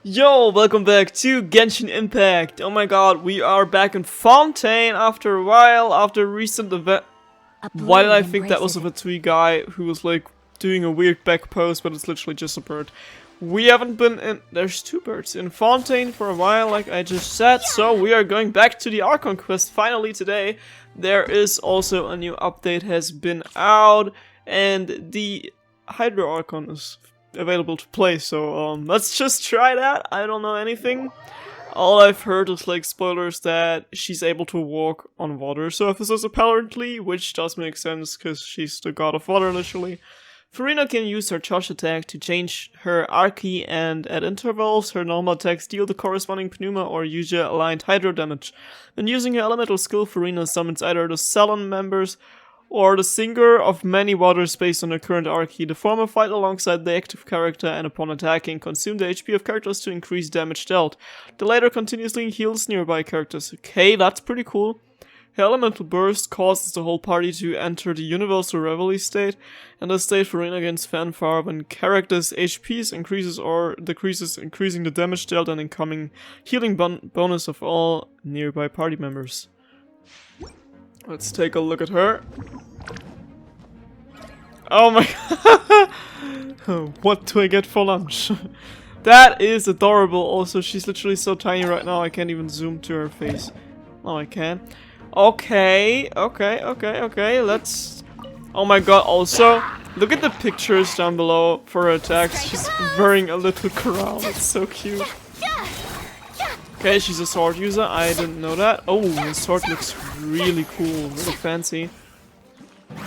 Yo, welcome back to Genshin Impact. Oh my god, we are back in Fontaine after a while, after a recent event. Why did I think that was of a Tui guy who was like doing a weird back pose, but it's literally just a bird. We haven't been in, there's two birds, in Fontaine for a while, like I just said, so we are going back to the Archon quest finally today. There is also a new update has been out, and the Hydro Archon is available to play, so let's just try that. I don't know anything. All I've heard is like spoilers that she's able to walk on water surfaces apparently, which does make sense because she's the god of water literally. Furina can use her charge attack to change her Archi, and at intervals her normal attacks deal the corresponding Pneuma or usual aligned Hydro damage. When using her elemental skill, Furina summons either the Salon members or the singer of many waters based on her current Archi. The former fight alongside the active character and upon attacking consume the HP of characters to increase damage dealt. The latter continuously heals nearby characters. Okay, that's pretty cool. Her elemental burst causes the whole party to enter the universal reveille state, and the state Furina gains fanfare when characters' HP increases or decreases, increasing the damage dealt and incoming healing bonus of all nearby party members. Let's take a look at her. Oh my god! What do I get for lunch? That is adorable. Also, she's literally so tiny right now, I can't even zoom to her face. Oh, I can. Okay, let's... Oh my god, also, look at the pictures down below for her attacks. She's wearing a little crown, it's so cute. Okay, she's a sword user, I didn't know that. Oh, the sword looks really cool, really fancy.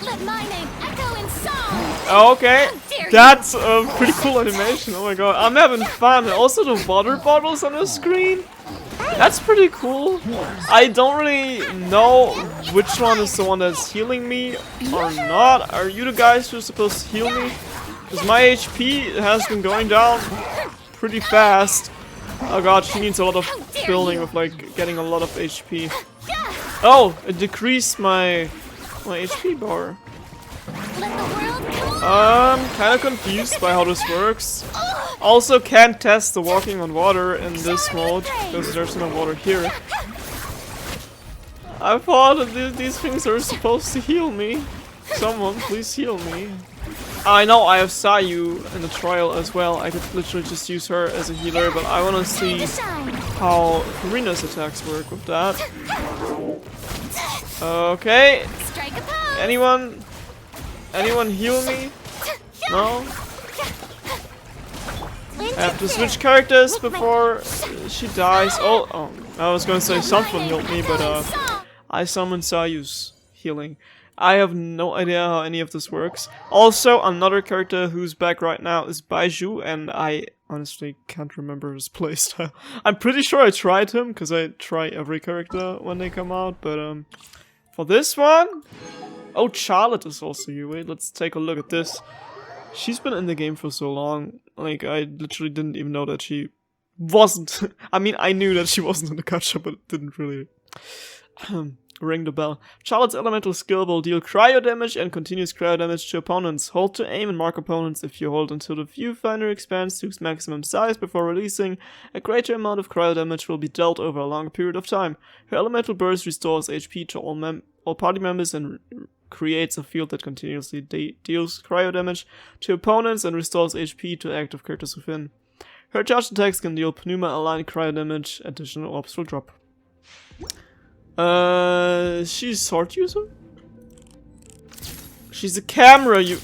Let my name echo in song. Okay, that's a pretty cool animation, oh my god. I'm having fun. And also the water bottles on the screen. That's pretty cool. I don't really know which one is the one that's healing me or not. Are you the guys who are supposed to heal me? Because my HP has been going down pretty fast. Oh god, she needs a lot of building of like getting a lot of HP. Oh, it decreased my HP bar. Kinda confused by how this works. Also can't test the walking on water in this mode because there's no water here. I thought that these things are supposed to heal me. Someone please heal me. I know I have Sayu in the trial as well. I could literally just use her as a healer, but I wanna see how Furina's attacks work with that. Okay. Anyone heal me? No? I have to switch characters before she dies. Oh, I was gonna say someone healed me, but I summoned Sayu's healing. I have no idea how any of this works. Also, another character who's back right now is Baiju, and I honestly can't remember his playstyle. I'm pretty sure I tried him, because I try every character when they come out, but for this one... Oh, Charlotte is also here. Wait, let's take a look at this. She's been in the game for so long, like, I literally didn't even know that she wasn't... I mean, I knew that she wasn't in the gacha, but it didn't really... ring the bell. Charlotte's elemental skill will deal cryo damage and continuous cryo damage to opponents. Hold to aim and mark opponents. If you hold until the viewfinder expands to its maximum size before releasing, a greater amount of cryo damage will be dealt over a long period of time. Her elemental burst restores HP to all party members and creates a field that continuously deals cryo damage to opponents and restores HP to active characters within. Her charge attacks can deal Pneuma aligned cryo damage. Additional orbs will drop. She's sword user? She's a camera, you...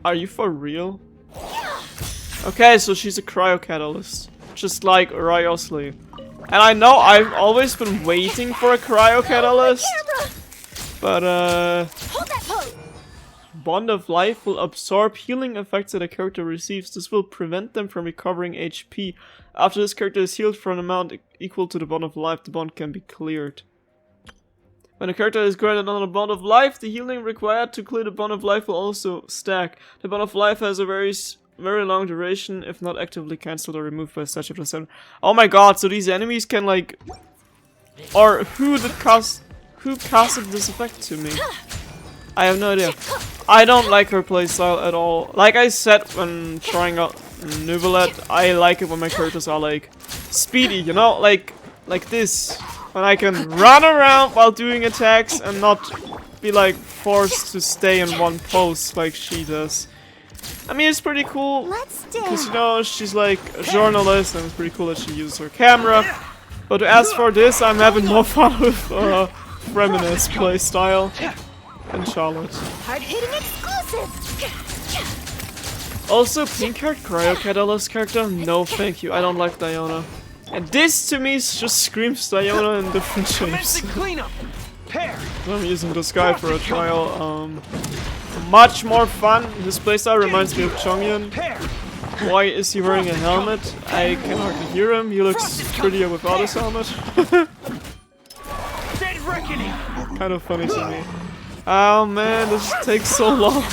Are you for real? Okay, so she's a cryo catalyst. Just like Ryosley. And I know I've always been waiting for a cryo catalyst. But, Bond of Life will absorb healing effects that a character receives. This will prevent them from recovering HP. After this character is healed for an amount equal to the Bond of Life, the bond can be cleared. When a character is granted another Bond of Life, the healing required to clear the Bond of Life will also stack. The Bond of Life has a very long duration, if not actively cancelled or removed by Statue of the Center. Oh my god, so these enemies can like... Or who casted this effect to me? I have no idea. I don't like her playstyle at all. Like I said when trying out Nuvolet, I like it when my characters are like speedy, you know, like this. When I can run around while doing attacks and not be like forced to stay in one pose like she does. I mean, it's pretty cool because, you know, she's like a journalist and it's pretty cool that she uses her camera. But as for this, I'm having more fun with Reminisce playstyle and Charlotte. Hard-hitting exclusive. Also, pink haired Cryo Catalyst character? No, thank you. I don't like Diona. And this to me just screams Diona in different shapes. I'm using this guy for a trial. Much more fun. His playstyle reminds me of Chongyun. Why is he wearing a helmet? I can hardly hear him. He looks prettier without his helmet. Kind of funny to me. Oh man, this takes so long.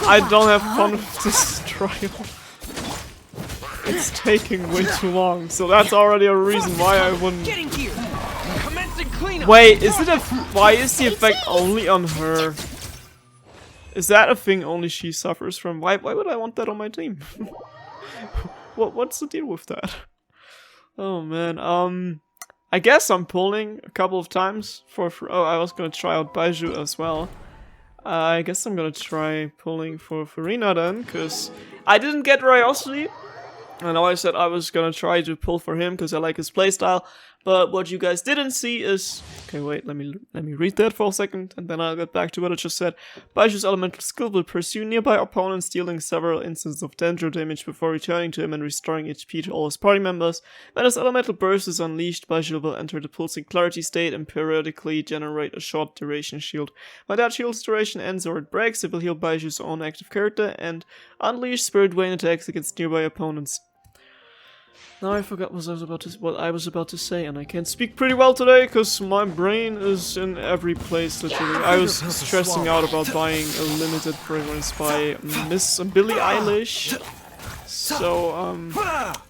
I don't have fun with this trial. It's taking way too long, so that's already a reason why I wouldn't. Wait, is it a? Why is the effect only on her? Is that a thing only she suffers from? Why would I want that on my team? What's the deal with that? Oh man, I guess I'm pulling a couple of times for oh, I was gonna try out Baiju as well. I guess I'm gonna try pulling for Farina then, cause I didn't get Ryosli. I know I said I was gonna try to pull for him because I like his playstyle, but what you guys didn't see is... Okay, wait, let me read that for a second, and then I'll get back to what I just said. Baiju's elemental skill will pursue nearby opponents, dealing several instances of danger damage before returning to him and restoring HP to all his party members. When his elemental burst is unleashed, Baiju will enter the pulsing clarity state and periodically generate a short duration shield. When that shield's duration ends or it breaks, it will heal Baiju's own active character and unleash Spirit Rain attacks against nearby opponents. Now I forgot what I was about to say, and I can't speak pretty well today because my brain is in every place literally. I was stressing out about buying a limited fragrance by Miss Billie Eilish. So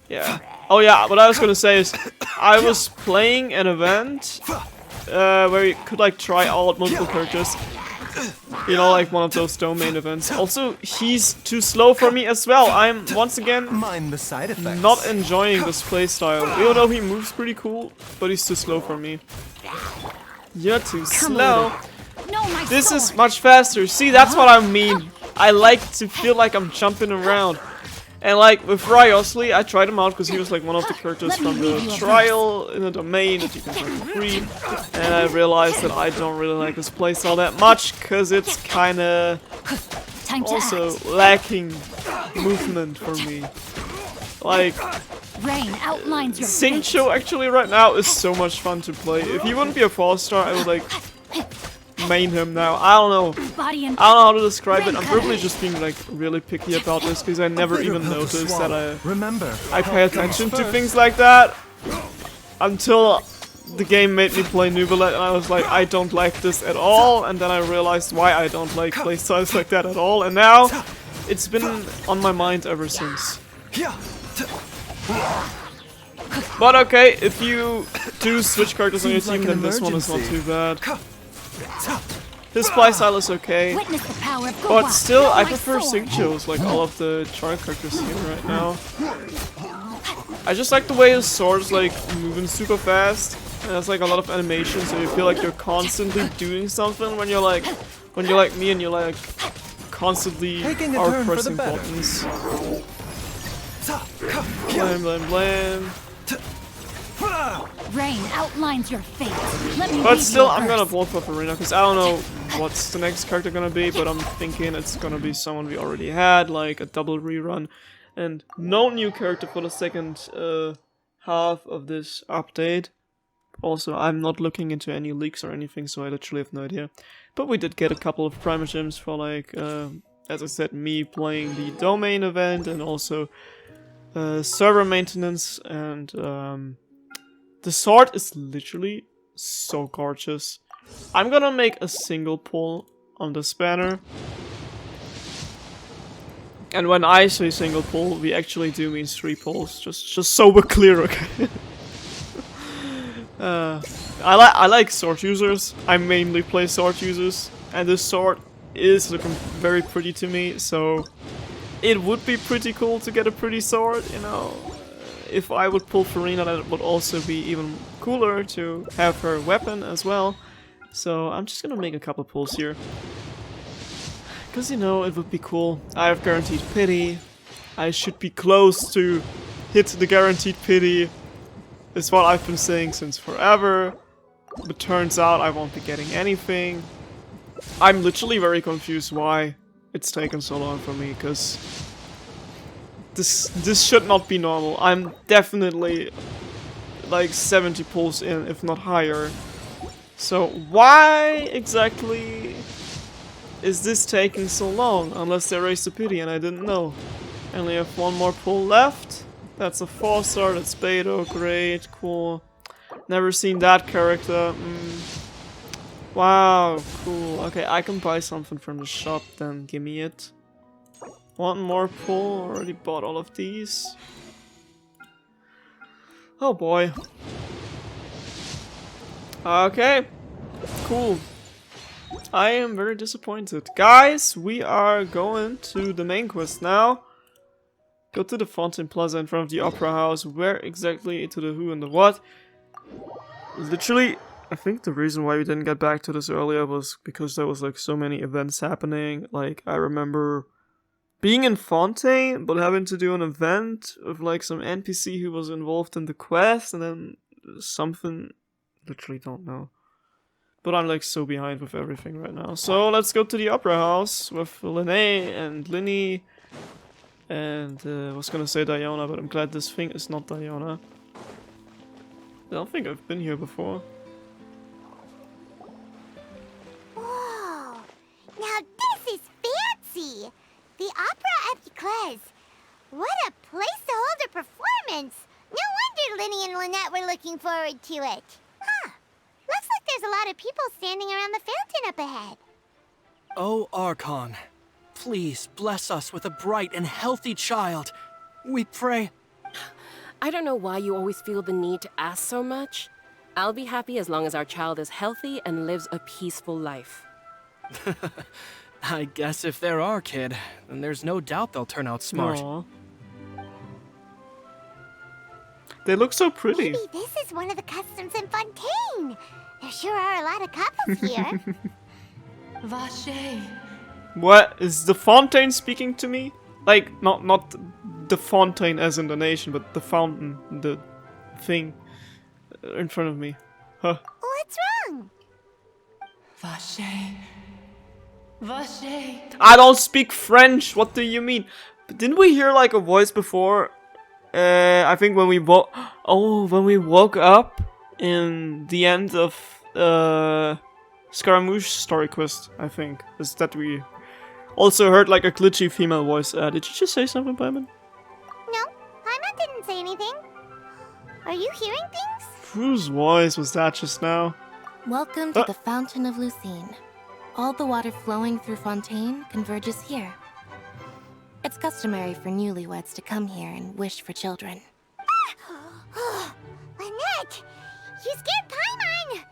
yeah. Oh yeah, what I was gonna say is I was playing an event where you could like try out multiple characters. You know, like one of those domain events. Also, he's too slow for me as well. I'm, once again, not enjoying this playstyle. Even though he moves pretty cool, but he's too slow for me. You're too slow. This is much faster. See, that's what I mean. I like to feel like I'm jumping around. And like with Ryosli, I tried him out because he was like one of the characters from the trial in the domain that you can try for free. And I realized that I don't really like his playstyle that much because it's kinda also lacking movement for me. Like, Xingqiu actually right now is so much fun to play. If he wouldn't be a 4-star, I would like main him now. I don't know how to describe it. I'm probably just being like really picky about this because I never even noticed that I pay attention to things like that until the game made me play Nuvolet and I was like, I don't like this at all, and then I realized why I don't like playstyles like that at all, and now it's been on my mind ever since. But okay, if you do switch characters on your team, then this one is not too bad. His playstyle is okay, but still, I prefer Xingqiu's, like all of the chart characters here right now. I just like the way his sword's like moving super fast, and has like a lot of animation, so you feel like you're constantly doing something when you're like me and you're like constantly are pressing buttons. Blam blam blam. Rain outlines your fate. But still, I'm gonna pull for Farina because I don't know what's the next character gonna be, but I'm thinking it's gonna be someone we already had, like a double rerun, and no new character for the second half of this update. Also, I'm not looking into any leaks or anything, so I literally have no idea. But we did get a couple of Primogems for like, as I said, me playing the domain event and also server maintenance, and the sword is literally so gorgeous. I'm gonna make a single pull on this banner. And when I say single pull, we actually do mean 3 pulls, just so we're clear, okay? I like sword users. I mainly play sword users, and this sword is looking very pretty to me, so it would be pretty cool to get a pretty sword, you know. If I would pull Farina, that would also be even cooler to have her weapon as well. So I'm just gonna make a couple pulls here. Because, you know, it would be cool. I have guaranteed pity. I should be close to hit the guaranteed pity. Is what I've been saying since forever. But turns out I won't be getting anything. I'm literally very confused why it's taken so long for me, because this should not be normal. I'm definitely like 70 pulls in, if not higher. So why exactly is this taking so long? Unless they raised the pity and I didn't know. I only have one more pull left. That's a 4-star, that's Beto, great, cool. Never seen that character. Wow, cool. Okay, I can buy something from the shop then, give me it. One more pull, already bought all of these. Oh boy. Okay, cool. I am very disappointed. Guys, we are going to the main quest now. Go to the Fountain Plaza in front of the Opera House. Where exactly? To the who and the what? Literally, I think the reason why we didn't get back to this earlier was because there was like so many events happening. Like, I remember being in Fontaine, but having to do an event with like some NPC who was involved in the quest, and then something, literally don't know. But I'm like so behind with everything right now. So let's go to the Opera House with Linné and Linny. And I was gonna say Diona, but I'm glad this thing is not Diona. I don't think I've been here before. Whoa! Now this is fancy! The Opera at Eclairs. What a place to hold a performance! No wonder Linny and Lynette were looking forward to it. Huh. Looks like there's a lot of people standing around the fountain up ahead. Oh, Archon, please bless us with a bright and healthy child. We pray. I don't know why you always feel the need to ask so much. I'll be happy as long as our child is healthy and lives a peaceful life. I guess if they're our kid, then there's no doubt they'll turn out smart. Aww. They look so pretty. Maybe this is one of the customs in Fontaine. There sure are a lot of couples here. Vache. What? Is the Fontaine speaking to me? Like, not the Fontaine as in the nation, but the fountain, the thing in front of me. Huh. What's wrong? Vache. Vache. I don't speak French. What do you mean? Didn't we hear like a voice before? I think when we when we woke up in the end of Scaramouche story quest, I think is that we also heard like a glitchy female voice. Did you just say something, Paimon? No, Paimon didn't say anything. Are you hearing things? Whose voice was that just now? Welcome to the Fountain of Lucine. All the water flowing through Fontaine converges here. It's customary for newlyweds to come here and wish for children. Lynette! You scared Paimon!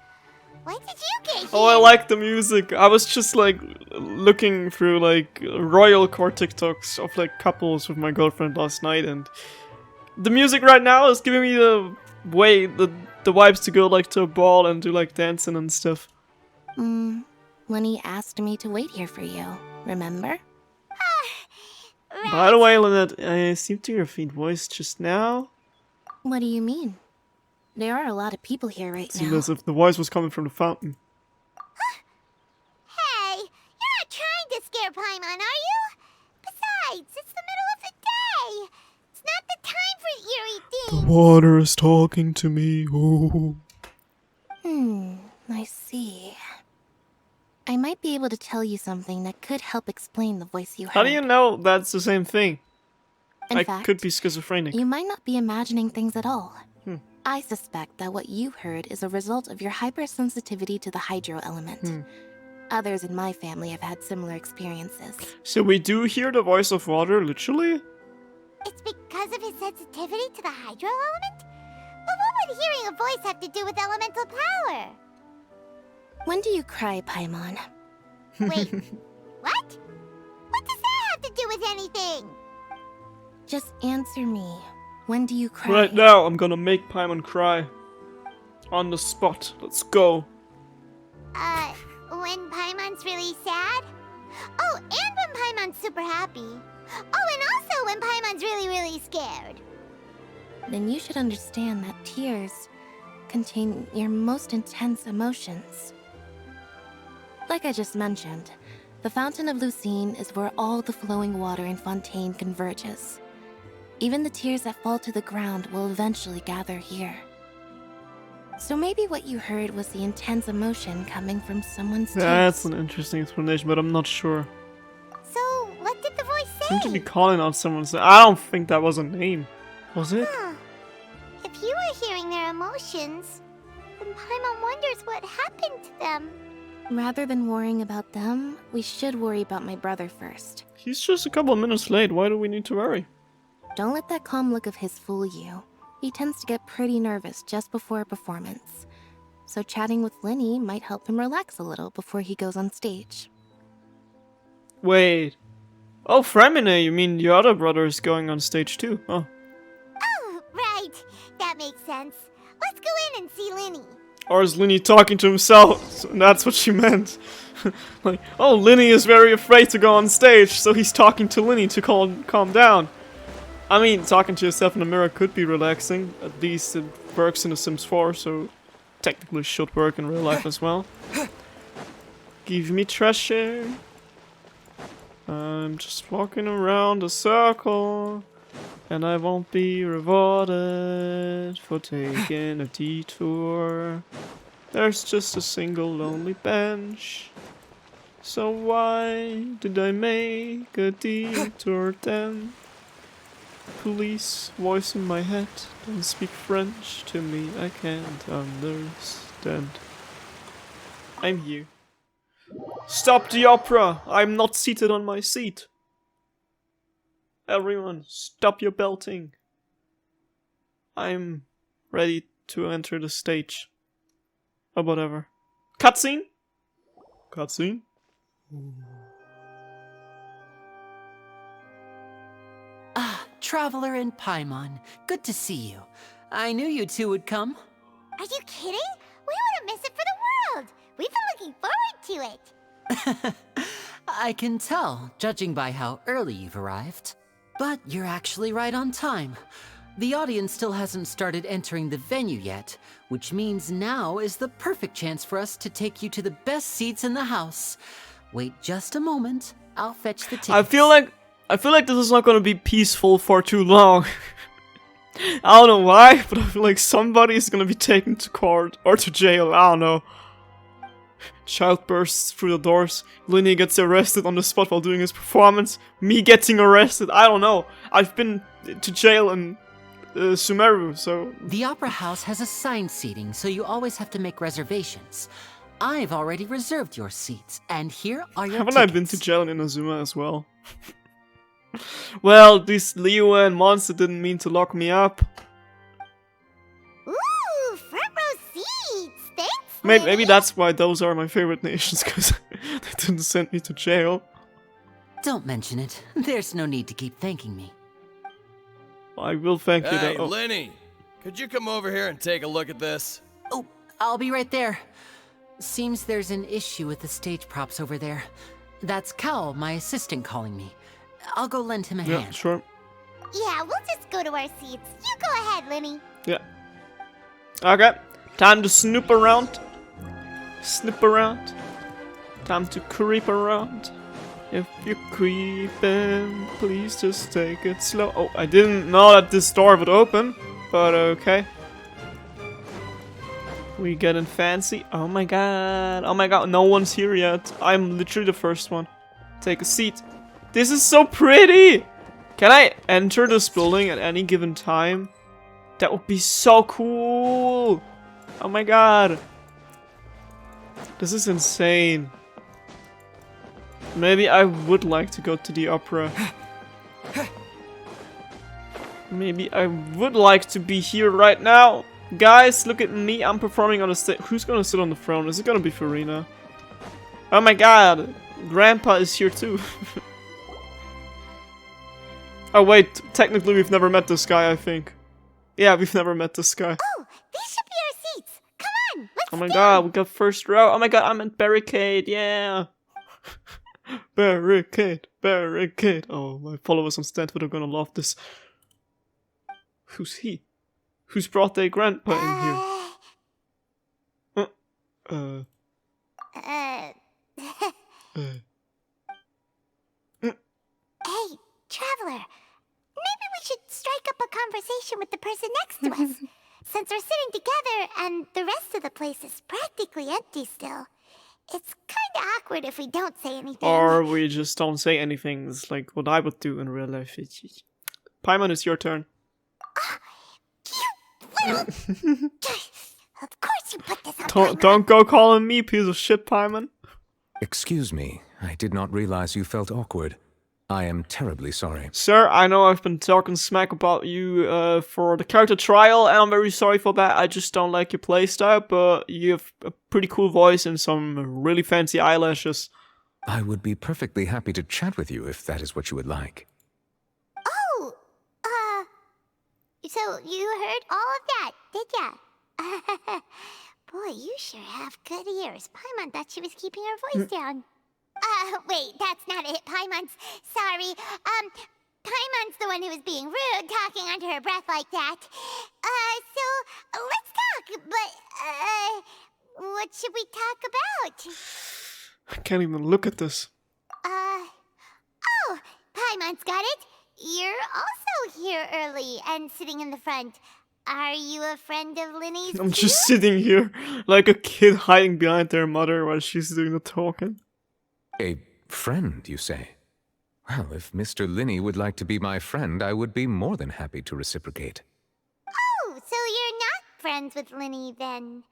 When did you get here? Oh, I like the music. I was just like looking through like royal core TikToks of like couples with my girlfriend last night, and the music right now is giving me the vibes to go like to a ball and do like dancing and stuff. Lenny asked me to wait here for you, remember? By the way, Lynette, I seem to hear a faint voice just now. What do you mean? There are a lot of people here right It seemed now. as if the voice was coming from the fountain. Hey, you're not trying to scare Paimon, are you? Besides, it's the middle of the day. It's not the time for eerie things. The water is talking to me. Oh. I see. I might be able to tell you something that could help explain the voice you heard. How do you know that's the same thing? In I fact, could be schizophrenic. you might not be imagining things at all. I suspect that what you heard is a result of your hypersensitivity to the hydro element. Others in my family have had similar experiences. So we do hear the voice of water, literally? It's because of his sensitivity to the hydro element? But what would hearing a voice have to do with elemental power? When do you cry, Paimon? Wait, what? What does that have to do with anything? Just answer me. When do you cry? Right now, I'm gonna make Paimon cry. On the spot. Let's go. When Paimon's really sad? Oh, and when Paimon's super happy. Oh, and also when Paimon's really, really scared. Then you should understand that tears contain your most intense emotions. Like I just mentioned, the Fountain of Lucine is where all the flowing water in Fontaine converges. Even the tears that fall to the ground will eventually gather here. So maybe what you heard was the intense emotion coming from someone's tears. That's an interesting explanation, but I'm not sure. So, what did the voice say? Seemed to be calling out someone's name. I don't think that was a name. Was it? Huh. If you were hearing their emotions, then Paimon wonders what happened to them. Rather than worrying about them, we should worry about my brother first. He's just a couple of minutes late. Why do we need to worry? Don't let that calm look of his fool you. He tends to get pretty nervous just before a performance. So chatting with Linny might help him relax a little before he goes on stage. Wait. Oh, Fremine, you mean your other brother is going on stage too? Oh. Oh, right. That makes sense. Let's go in and see Linny. Or is Linny talking to himself? So that's what she meant. Like, oh, Linny is very afraid to go on stage, so he's talking to Linny to calm down. I mean, talking to yourself in the mirror could be relaxing. At least it works in The Sims 4, so technically should work in real life as well. Give me treasure. I'm just walking around a circle, and I won't be rewarded for taking a detour. There's just a single lonely bench. So why did I make a detour then? Police voice in my head, don't speak French to me, I can't understand. I'm here. Stop the opera! I'm not seated on my seat. Everyone, stop your belting. I'm ready to enter the stage. Or whatever. Cutscene? Cutscene? Traveler and Paimon, good to see you. I knew you two would come. Are you kidding? We wouldn't miss it for the world. We've been looking forward to it. I can tell, judging by how early you've arrived. But you're actually right on time. The audience still hasn't started entering the venue yet, which means now is the perfect chance for us to take you to the best seats in the house. Wait just a moment. I'll fetch the tickets. I feel like this is not gonna be peaceful for too long. I don't know why, but I feel like somebody is gonna be taken to court or to jail. I don't know. Child bursts through the doors. Linny gets arrested on the spot while doing his performance. Me getting arrested. I don't know. I've been to jail in Sumeru, so... The Opera House has assigned seating, so you always have to make reservations. I've already reserved your seats, and here are your Haven't tickets. I been to jail in Inazuma as well? Well, this Leo and monster didn't mean to lock me up. Ooh, front row seats. Thanks, Maybe Linny. that's why those are my favorite nations, because they didn't send me to jail. Don't mention it. There's no need to keep thanking me. I will thank you Hey, though. Oh. Linny, could you come over here and take a look at this? Oh, I'll be right there. Seems there's an issue with the stage props over there. That's Cal, my assistant, calling me. I'll go lend him a Yeah, hand. sure. Yeah, we'll just go to our seats. You go ahead, Linny. Yeah. Okay. Time to snoop around. Snip around. Time to creep around. If you're creeping, please just take it slow. Oh, I didn't know that this door would open, but okay. We getting fancy. Oh my god. Oh my god, no one's here yet. I'm literally the first one. Take a seat. This is so pretty! Can I enter this building at any given time? That would be so cool! Oh my god. This is insane. Maybe I would like to go to the opera. Maybe I would like to be here right now. Guys, look at me. I'm performing on a stage. Who's gonna sit on the throne? Is it gonna be Farina? Oh my god. Grandpa is here too. Oh wait, technically we've never met this guy, I think. Yeah, we've never met this guy. Oh, these should be our seats. Come on, let's Oh my stand. god, we got first row. Oh my god, I'm in barricade, yeah. Barricade, barricade. Oh, my followers on Stanford are gonna love this. Who's he? Who's brought their grandpa in here? Hey, traveler. Maybe we should strike up a conversation with the person next to us. Since we're sitting together and the rest of the place is practically empty still. It's kinda awkward if we don't say anything. Or we just don't say anything. It's like what I would do in real life. Paimon, it's your turn. You little... Of course you put this on Don't go calling me piece of shit, Paimon. Excuse me, I did not realize you felt awkward. I am terribly sorry. Sir, I know I've been talking smack about you for the character trial, and I'm very sorry for that. I just don't like your playstyle, but you have a pretty cool voice and some really fancy eyelashes. I would be perfectly happy to chat with you if that is what you would like. Oh, so you heard all of that, did ya? Boy, you sure have good ears. Paimon thought she was keeping her voice down. Wait, that's not it, Paimon's. Sorry. Paimon's the one who was being rude, talking under her breath like that. So, let's talk, but, what should we talk about? I can't even look at this. Oh, Paimon's got it. You're also here early and sitting in the front. Are you a friend of Linny's I'm too? just sitting here like a kid hiding behind their mother while she's doing the talking. A friend, you say? Well, if Mr. Linney would like to be my friend, I would be more than happy to reciprocate. Oh, so you're not friends with Linny then?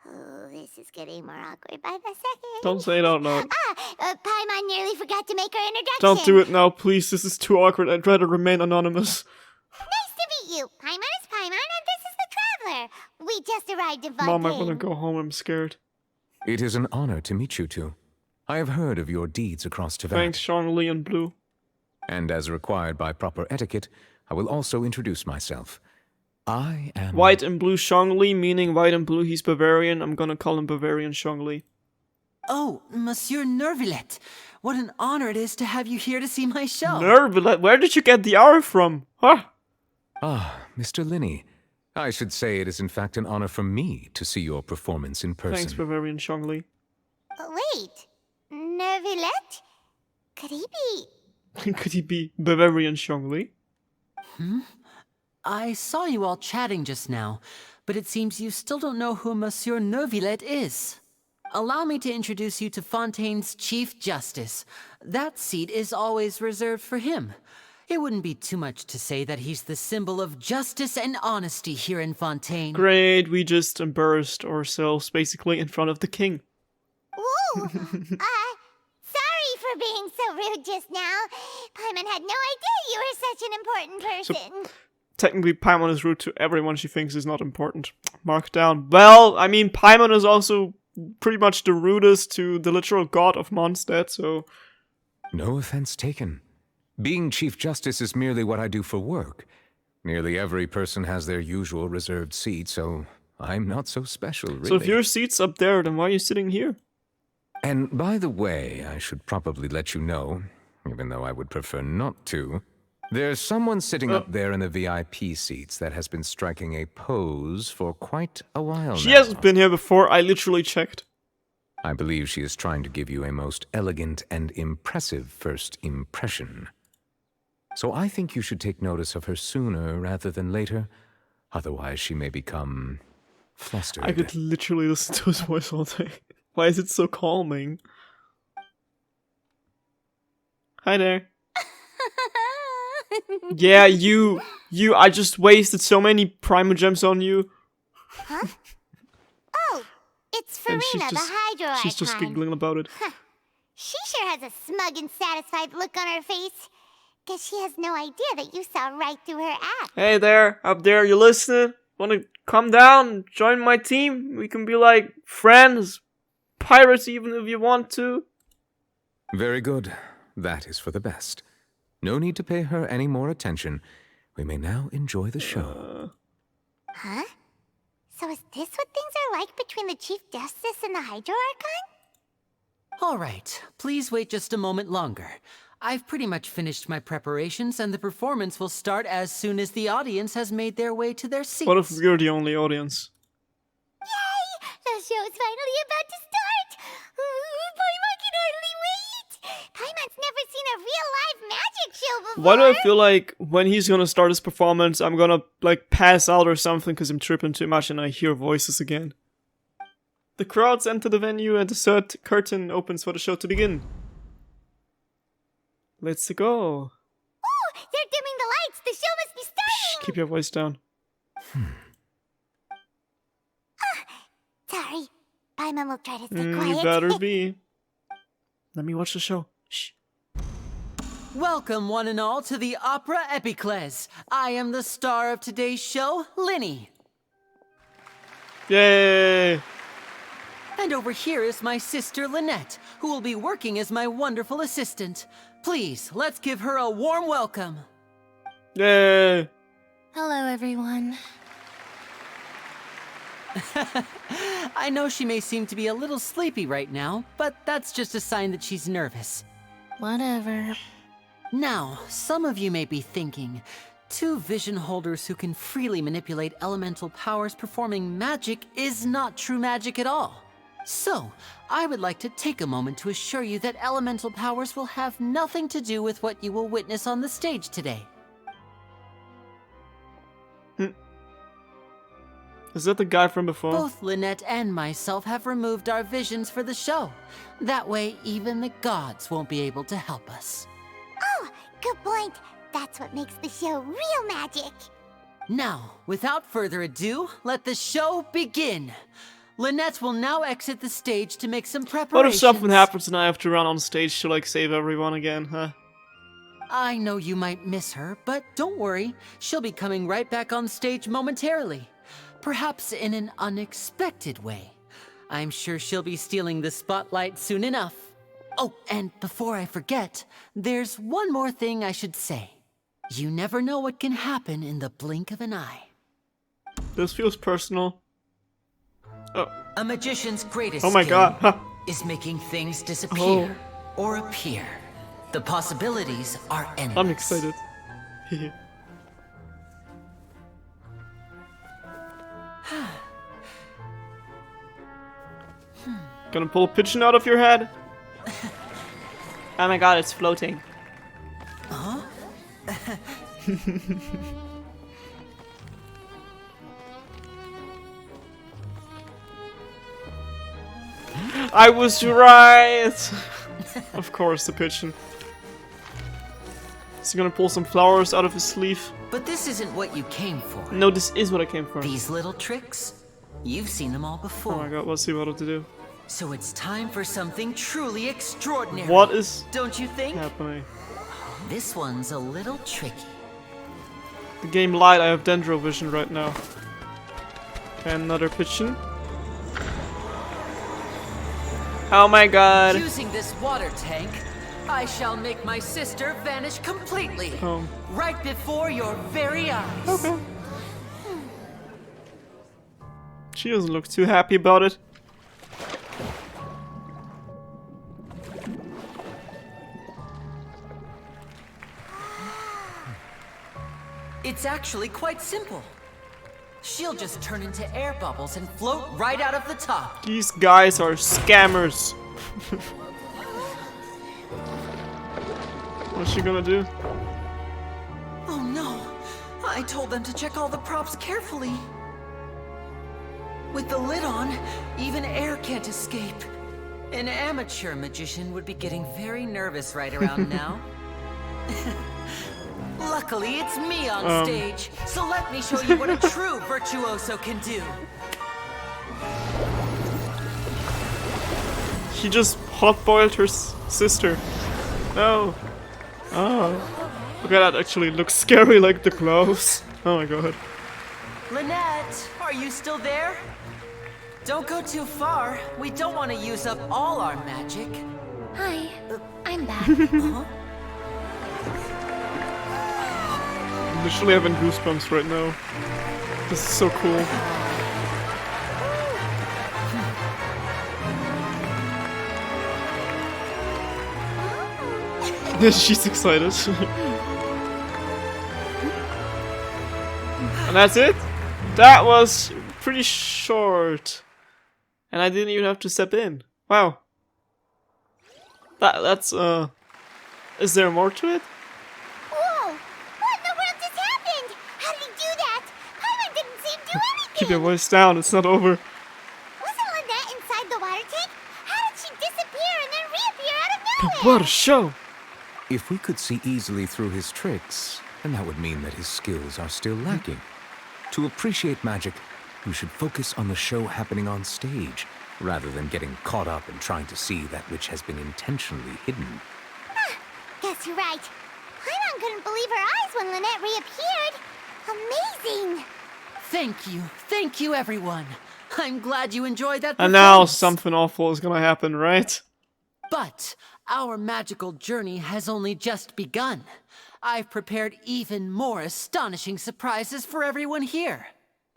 Oh, this is getting more awkward by the second. Don't say it out loud. Paimon nearly forgot to make her introduction. Don't do it now, please. This is too awkward. I'd rather remain anonymous. Nice to meet you. Paimon is Paimon, and this is the Traveler. We just arrived in Fontaine. Mom, I want to go home. I'm scared. It is an honor to meet you two. I have heard of your deeds across Teyvat. Thanks, Shangli and Blue. And as required by proper etiquette, I will also introduce myself. I am... White and Blue Shangli, meaning white and blue, he's Bavarian. I'm gonna call him Bavarian Shangli. Oh, Monsieur Nervillet, what an honor it is to have you here to see my show. Nervillet? Where did you get the R from? Huh? Ah, Mr. Linney. I should say it is in fact an honor for me to see your performance in person. Thanks, Bavarian Shangli. Wait, Nervillet? Could he be... Could he be Bavarian Shangli? I saw you all chatting just now, but it seems you still don't know who Monsieur Nervillet is. Allow me to introduce you to Fontaine's Chief Justice. That seat is always reserved for him. It wouldn't be too much to say that he's the symbol of justice and honesty here in Fontaine. Great, we just embarrassed ourselves basically in front of the king. Ooh, sorry for being so rude just now. Paimon had no idea you were such an important person. Technically, Paimon is rude to everyone she thinks is not important. Mark down. Well, I mean, Paimon is also pretty much the rudest to the literal god of Mondstadt, so... No offense taken. Being Chief Justice is merely what I do for work. Nearly every person has their usual reserved seat, so I'm not so special, really. So if your seat's up there, then why are you sitting here? And by the way, I should probably let you know, even though I would prefer not to, there's someone sitting up there in the VIP seats that has been striking a pose for quite a while She now. hasn't been here before, I literally checked. I believe she is trying to give you a most elegant and impressive first impression. So I think you should take notice of her sooner rather than later, otherwise she may become flustered. I could literally listen to his voice all day. Why is it so calming? Hi there. Yeah, you, I just wasted so many Primogems on you. Huh? Oh, it's And Farina, the Hydro Icon. she's just giggling about it. She sure has a smug and satisfied look on her face. Guess she has no idea that you saw right through her act. Hey there, up there, you listening? Wanna come down and join my team? We can be like friends, pirates even if you want to. Very good. That is for the best. No need to pay her any more attention. We may now enjoy the show. Huh? So is this what things are like between the Chief Justice and the Hydro Archon? All right, please wait just a moment longer. I've pretty much finished my preparations, and the performance will start as soon as the audience has made their way to their seats. What if we're the only audience? Yay! The show's finally about to start! Paimon can hardly wait! Paimon's never seen a real live magic show before! Why do I feel like when he's gonna start his performance, I'm gonna, like, pass out or something because I'm tripping too much and I hear voices again? The crowds enter the venue and the third curtain opens for the show to begin. Let's go. Oh, they're dimming the lights! The show must be starting! Shh, keep your voice down. Sorry. Paimon will try to stay quiet. You better be. Let me watch the show. Shh. Welcome, one and all, to the Opera Epiclese. I am the star of today's show, Linny. Yay! And over here is my sister, Lynette, who will be working as my wonderful assistant. Please, let's give her a warm welcome. Yay! Hello, everyone. I know she may seem to be a little sleepy right now, but that's just a sign that she's nervous. Whatever. Now, some of you may be thinking, two vision holders who can freely manipulate elemental powers performing magic is not true magic at all. So, I would like to take a moment to assure you that elemental powers will have nothing to do with what you will witness on the stage today. Is that the guy from before? Both Lynette and myself have removed our visions for the show. That way, even the gods won't be able to help us. Oh, good point. That's what makes the show real magic. Now, without further ado, let the show begin. Lynette will now exit the stage to make some preparations. What if something happens and I have to run on stage to, like, save everyone again, huh? I know you might miss her, but don't worry. She'll be coming right back on stage momentarily. Perhaps in an unexpected way. I'm sure she'll be stealing the spotlight soon enough. Oh, and before I forget, there's one more thing I should say. You never know what can happen in the blink of an eye. This feels personal. Oh. A magician's greatest Oh my skill god. Huh. is making things disappear or appear. The possibilities are endless. I'm excited. Gonna pull a pigeon out of your head? Oh my god, it's floating. Huh? I was right! Of course, the pigeon. Is he gonna pull some flowers out of his sleeve? But this isn't what you came for. No, this is what I came for. These little tricks? You've seen them all before. Oh my god, what's he about to do? So it's time for something truly extraordinary. What is Don't you think? happening? This one's a little tricky. The game lied, I have dendro vision right now. And another pigeon. Oh my god. Using this water tank, I shall make my sister vanish completely. Oh. Right before your very eyes. Okay. She doesn't look too happy about it. It's actually quite simple. She'll just turn into air bubbles and float right out of the top. These guys are scammers. What's she gonna do? Oh no! I told them to check all the props carefully. With the lid on, even air can't escape. An amateur magician would be getting very nervous right around now. Luckily, it's me on stage, so let me show you what a true virtuoso can do. She just hot-boiled her sister. No. Oh. Okay, that actually looks scary, like the gloves. Oh my god. Lynette, are you still there? Don't go too far. We don't want to use up all our magic. Hi, I'm back. Huh? literally having goosebumps right now. This is so cool. She's excited. And that's it? That was pretty short. And I didn't even have to step in. Wow. That's is there more to it? Whoa! What in the world just happened? How did he do that? Paimon didn't see him do anything! Keep your voice down, it's not over. Wasn't Lynette inside the water tank? How did she disappear and then reappear out of But nowhere? what a show! If we could see easily through his tricks, then that would mean that his skills are still lacking. To appreciate magic, we should focus on the show happening on stage, rather than getting caught up in trying to see that which has been intentionally hidden. Guess you're right. Paimon couldn't believe her eyes when Lynette reappeared. Amazing! Thank you everyone. I'm glad you enjoyed that And now performance. something awful is gonna happen, right? But our magical journey has only just begun. I've prepared even more astonishing surprises for everyone here.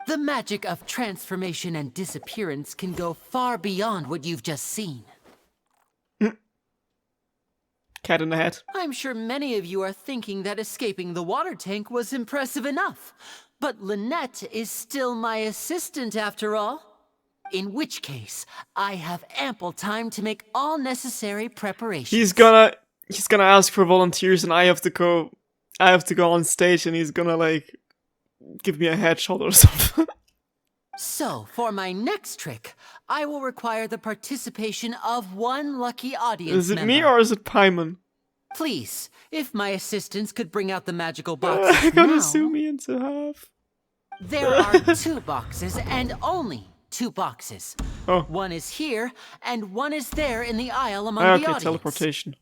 The magic of transformation and disappearance can go far beyond what you've just seen. Cat in the hat. I'm sure many of you are thinking that escaping the water tank was impressive enough. But Lynette is still my assistant after all. In which case, I have ample time to make all necessary preparations. He's gonna ask for volunteers and I have to go on stage and he's gonna like give me a headshot or something. So, for my next trick, I will require the participation of one lucky audience Is it member. me or is it Paimon? Please, if my assistants could bring out the magical boxes They're gonna now. sue me into half. There are 2 boxes and only 2 boxes. Oh. One is here and one is there in the aisle among Ah, the okay, audience. teleportation.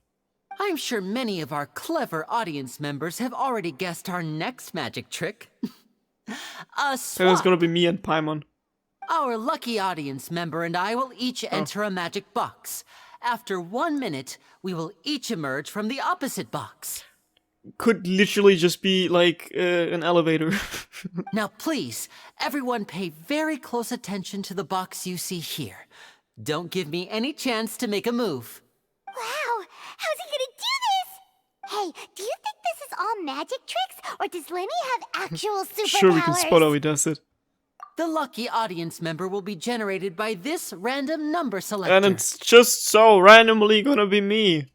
I'm sure many of our clever audience members have already guessed our next magic trick. A So it's swap. gonna be me and Paimon. Our lucky audience member and I will each enter a magic box. After 1 minute, we will each emerge from the opposite box. Could literally just be like an elevator. Now please, everyone pay very close attention to the box you see here. Don't give me any chance to make a move. Wow! How's he gonna do this? Hey, do you think this is all magic tricks, or does Lenny have actual superpowers? Sure, we can spot how he does it. The lucky audience member will be generated by this random number selector. And it's just so randomly gonna be me.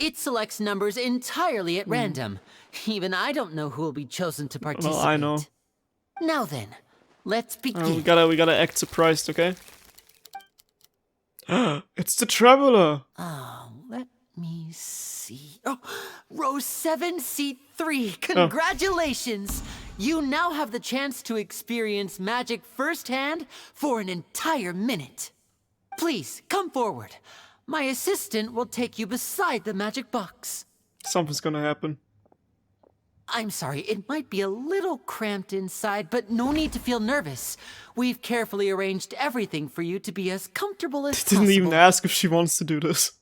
It selects numbers entirely at random. Even I don't know who will be chosen to participate. Well, I know. Now then, let's begin. We gotta act surprised, okay? It's the Traveler! Oh, let me see. Oh, row 7, seat 3. Congratulations! You now have the chance to experience magic firsthand for an entire minute. Please, come forward. My assistant will take you beside the magic box. Something's gonna happen. I'm sorry, it might be a little cramped inside, but no need to feel nervous. We've carefully arranged everything for you to be as comfortable as possible. Didn't even ask if she wants to do this.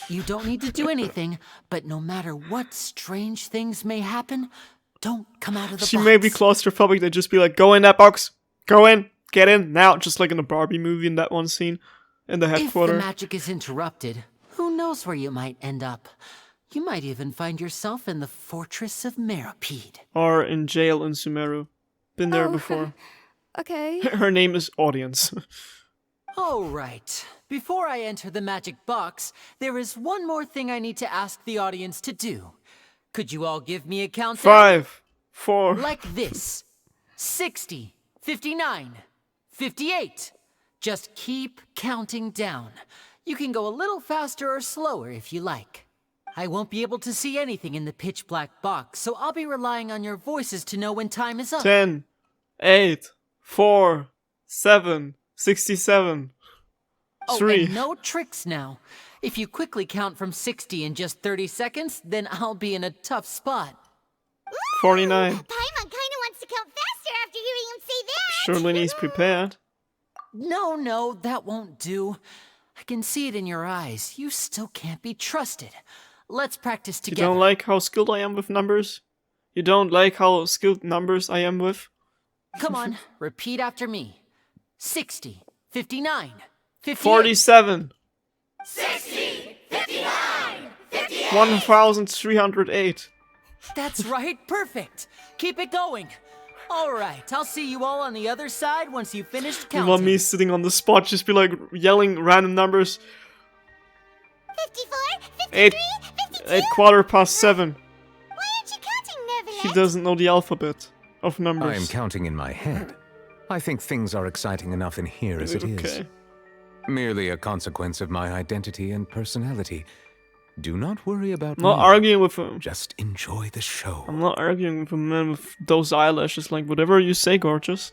You don't need to do anything, but no matter what strange things may happen, don't come out of the She box. may be claustrophobic, they'd just be like, go in that box! Go in! Get in! Now! Just like in the Barbie movie in that one scene. In the If headquarters. the magic is interrupted, who knows where you might end up? You might even find yourself in the fortress of Meropide. Or in jail in Sumeru. Been there before. Okay. Her name is Audience. All right. Before I enter the magic box, there is one more thing I need to ask the audience to do. Could you all give me a countdown? 5, 4. Like this. 60, 59, 58. Just keep counting down. You can go a little faster or slower if you like. I won't be able to see anything in the pitch black box, so I'll be relying on your voices to know when time is up. 10, 8, 4, 7, 67, Oh, 3. and no tricks now. If you quickly count from 60 in just 30 seconds, then I'll be in a tough spot. 49. Paimon kinda wants to count faster after hearing him say that! Sure, Lenny's prepared. No, that won't do. I can see it in your eyes. You still can't be trusted. Let's practice You together. don't like how skilled I am with numbers? You don't like how skilled numbers I am with? Come on, repeat after me. 60, 59, 58. 47. 60, 59, 58. 1308. That's right, perfect. Keep it going. All right, I'll see you all on the other side once you've finished You counting. want me sitting on the spot, just be like yelling random numbers. 54, 8, 53, 52. 8 quarter past 7. Why aren't you counting, Neverland? He doesn't know the alphabet of I am numbers. counting in my head. I think things are exciting enough in here as it is. Okay. Merely a consequence of my identity and personality. Do not worry about I'm not me. arguing with him. Just enjoy the show. I'm not arguing with a man with those eyelashes. Like, whatever you say, gorgeous.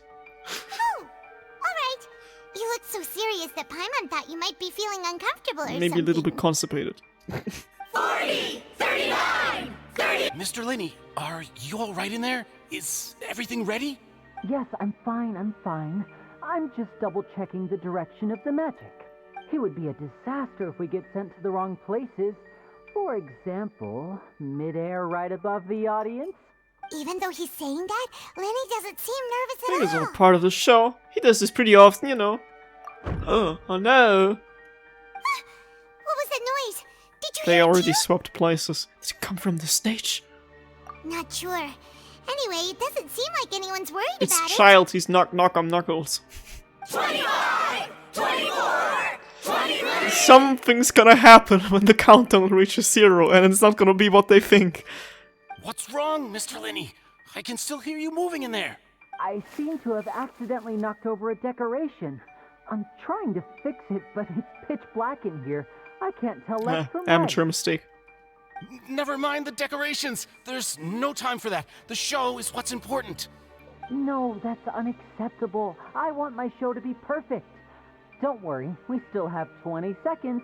Oh, alright. You look so serious that Paimon thought you might be feeling uncomfortable or Maybe something. a little bit constipated. 40, 39, 30. Mr. Linney, are you all right in there? Is everything ready? Yes, I'm fine, I'm just double-checking the direction of the magic. It would be a disaster if we get sent to the wrong places. For example, midair right above the audience. Even though he's saying that, Lenny doesn't seem I nervous think at it's all all. part of the show. He does this pretty often, you know. Oh no. What was that noise? Did you They hear it already too? swapped places. Did it come from the stage? Not sure. Anyway, it doesn't seem like anyone's worried It's about Child, he's knock knock on Knuckles. it. 25, 24, 23. Something's gonna happen when the countdown reaches 0, and it's not gonna be what they think. What's wrong, Mr. Linney? I can still hear you moving in there. I seem to have accidentally knocked over a decoration. I'm trying to fix it, but it's pitch black in here. I can't tell left from right. Amateur mistake. Never mind the decorations. There's no time for that. The show is what's important. No, that's unacceptable. I want my show to be perfect. Don't worry, we still have 20 seconds.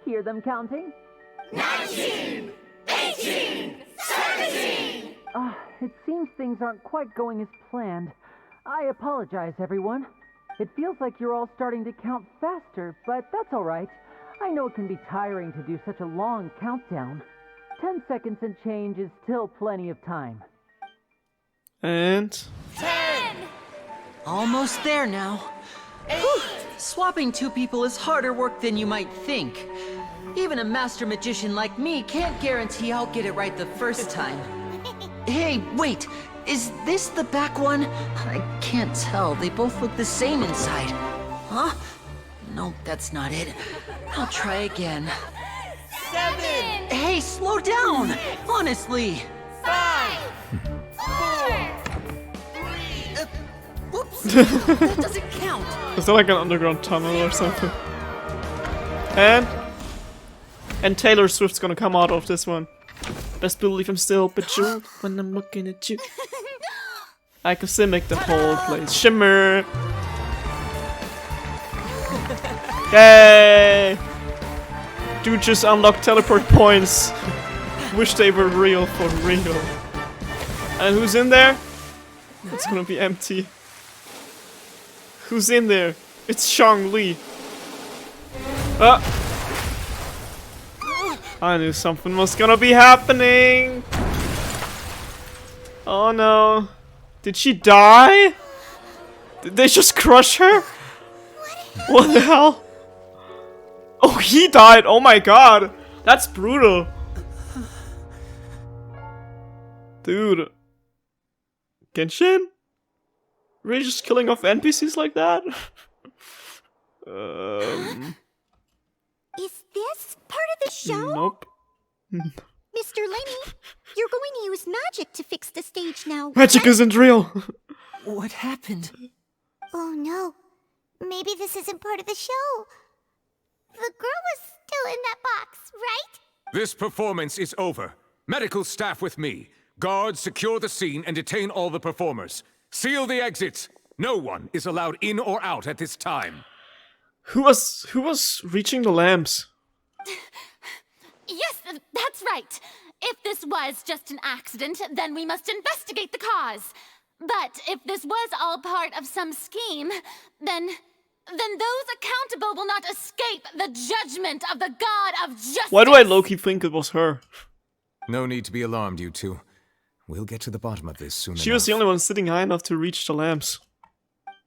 Hear them counting? 19, 18, 17. It seems things aren't quite going as planned. I apologize, everyone. It feels like you're all starting to count faster, but that's all right. I know it can be tiring to do such a long countdown. 10 seconds and change is still plenty of time. And 10, Almost there now. 8. Swapping two people is harder work than you might think. Even a master magician like me can't guarantee I'll get it right the first time. Hey, wait! Is this the back one? I can't tell. They both look the same inside. Huh? No, that's not it. I'll try again. 7, Hey, slow down! Honestly! 5, 4, 3. Whoops! That doesn't count! is that like an underground tunnel or something? And Taylor Swift's gonna come out of this one. Best believe I'm still bejeweled when I'm looking at you. I can still make the whole place shimmer. Yay! Dude just unlocked teleport points. Wish they were real for real. And who's in there? It's gonna be empty. Who's in there? It's Shang Li. I knew something was gonna be happening. Oh no. Did she die? Did they just crush her? What the hell? Oh, he died. Oh my god. That's brutal. Dude. Genshin? Really just killing off NPCs like that? Is this part of the show? Nope. Mr. Lenny, you're going to use magic to fix the stage now. Magic right? isn't real. What happened? Oh no. Maybe this isn't part of the show. The girl was still in that box, right? This performance is over. Medical staff with me. Guards, secure the scene and detain all the performers. Seal the exits. No one is allowed in or out at this time. Who was reaching the lamps? Yes, that's right. If this was just an accident, then we must investigate the cause. But if this was all part of some scheme, then those accountable will not escape the judgment of the God of Justice. Why do I low-key think it was her? No need to be alarmed, you two. We'll get to the bottom of this soon enough. She was the only one sitting high enough to reach the lamps.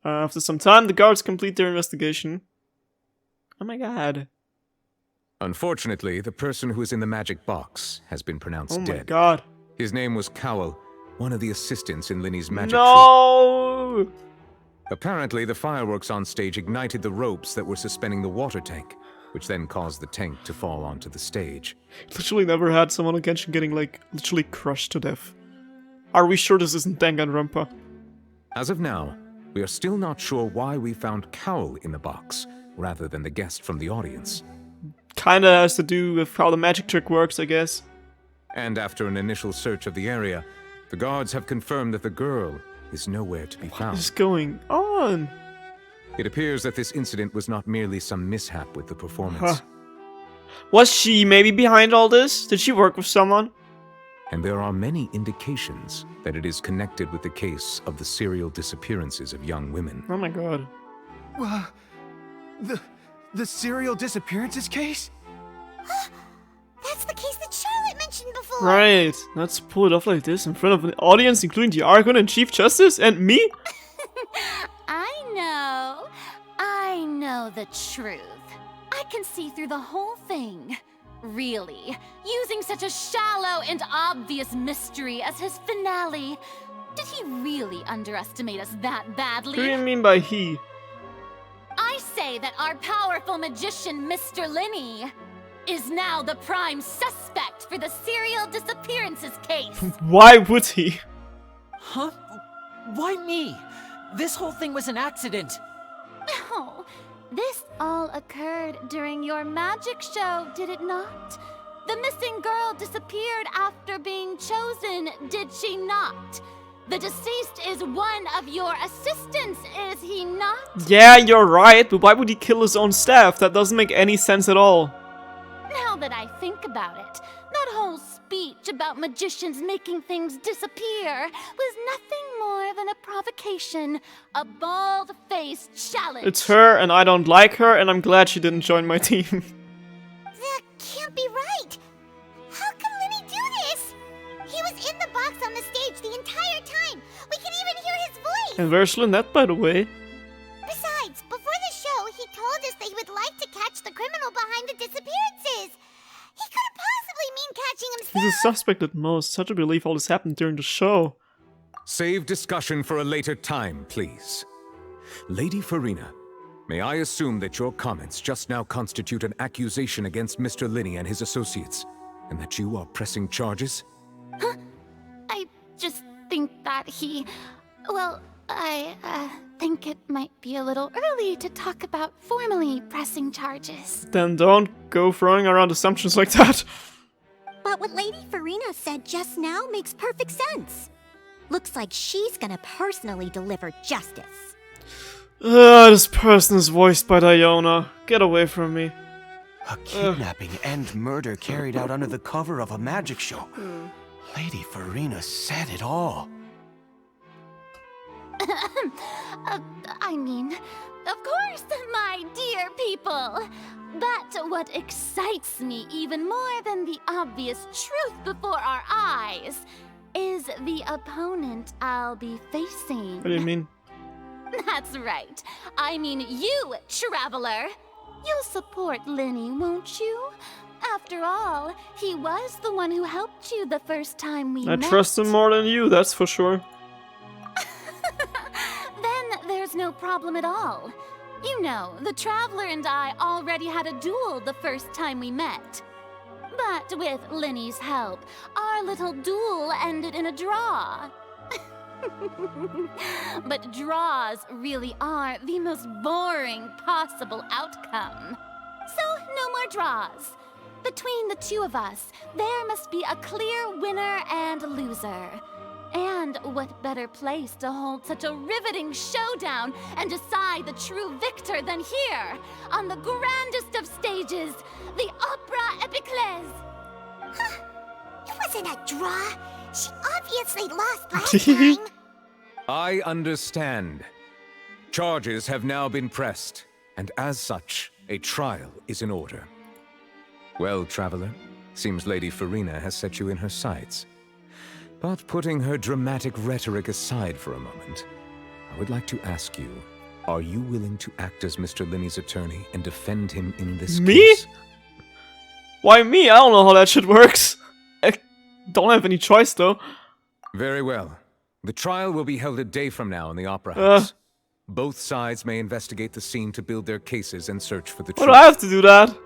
After some time, the guards complete their investigation. Oh my god. Unfortunately, the person who is in the magic box has been pronounced dead. Oh my god. His name was Cowell, one of the assistants in Linny's magic No! troupe. Apparently, the fireworks on stage ignited the ropes that were suspending the water tank, which then caused the tank to fall onto the stage. Literally never had someone on Genshin getting, like, literally crushed to death. Are we sure this isn't Danganronpa? As of now, we are still not sure why we found Cowell in the box, rather than the guest from the audience. Kinda has to do with how the magic trick works, I guess. And after an initial search of the area, the guards have confirmed that the girl is nowhere to be found. What is going on? It appears that this incident was not merely some mishap with the performance. Was she maybe behind all this? Did she work with someone? And there are many indications that it is connected with the case of the serial disappearances of young women. Oh my god. The serial disappearances case? That's the case that Charlotte mentioned before. Right. Let's pull it off like this in front of an audience, including the Archon and Chief Justice and me? I know the truth. I can see through the whole thing. Really, using such a shallow and obvious mystery as his finale. Did he really underestimate us that badly? What do you mean by he? I say that our powerful magician, Mr. Linny, is now the prime suspect for the serial disappearances case. Why would he? Huh? Why me? This whole thing was an accident. No, this all occurred during your magic show, did it not? The missing girl disappeared after being chosen, did she not? The deceased is one of your assistants, is he not? Yeah, you're right, but why would he kill his own staff? That doesn't make any sense at all. Now that I think about it, that whole speech about magicians making things disappear was nothing more than a provocation, a bald-faced challenge. It's her, and I don't like her, and I'm glad she didn't join my team. That can't be right. How can Linny do this? He was in the box on the stage the entire time. We can even hear his voice. And where's Lynette, by the way? Besides, before the show, he told us that he would like to catch the criminal behind the disappearances. He couldn't possibly mean catching himself. He's a suspect at most. Hard to believe all this happened during the show. Save discussion for a later time, please. Lady Farina, may I assume that your comments just now constitute an accusation against Mr. Linny and his associates, and that you are pressing charges? Huh? I just think that he... Well, I think it might be a little early to talk about formally pressing charges. Then don't go throwing around assumptions like that. But what Lady Farina said just now makes perfect sense. Looks like she's gonna personally deliver justice. This person is voiced by Diona. Get away from me. A kidnapping and murder carried out under the cover of a magic show. Lady Farina said it all. I mean, of course, my dear people. But what excites me even more than the obvious truth before our eyes is the opponent I'll be facing. What do you mean? That's right. I mean you, Traveler. You'll support Linny, won't you? After all, he was the one who helped you the first time we I met. trust him more than you, that's for sure. Then there's no problem at all. You know, the Traveler and I already had a duel the first time we met. But with Linny's help, our little duel ended in a draw. But draws really are the most boring possible outcome. So, no more draws. Between the two of us, there must be a clear winner and loser. And what better place to hold such a riveting showdown and decide the true victor than here, on the grandest of stages, the Opera Epiclese. Huh. It wasn't a draw. She obviously lost last time. I understand. Charges have now been pressed, and as such, a trial is in order. Well, Traveler, seems Lady Farina has set you in her sights. But putting her dramatic rhetoric aside for a moment, I would like to ask you, are you willing to act as Mr. Linney's attorney and defend him in this case? Me? Why me? I don't know how that shit works. I don't have any choice though. Very well. The trial will be held a day from now in the Opera House. Both sides may investigate the scene to build their cases and search for the truth. Why do I have to do that?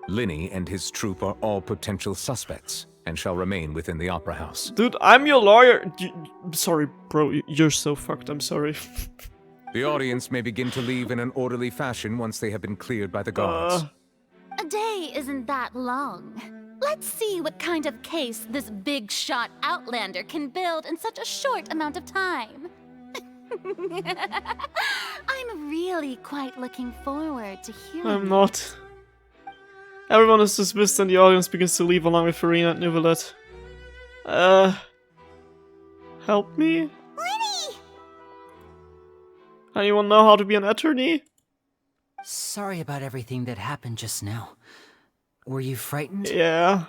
Linney and his troupe are all potential suspects and shall remain within the Opera House. Dude, I'm your lawyer. Sorry, bro. You're so fucked. I'm sorry. The audience may begin to leave in an orderly fashion once they have been cleared by the guards. A day isn't that long. Let's see what kind of case this big shot outlander can build in such a short amount of time. I'm really quite looking forward to hearing. I'm not. Everyone is dismissed and the audience begins to leave along with Farina and Nuvalet. Help me? Lenny! Anyone know how to be an attorney? Sorry about everything that happened just now. Were you frightened? Yeah.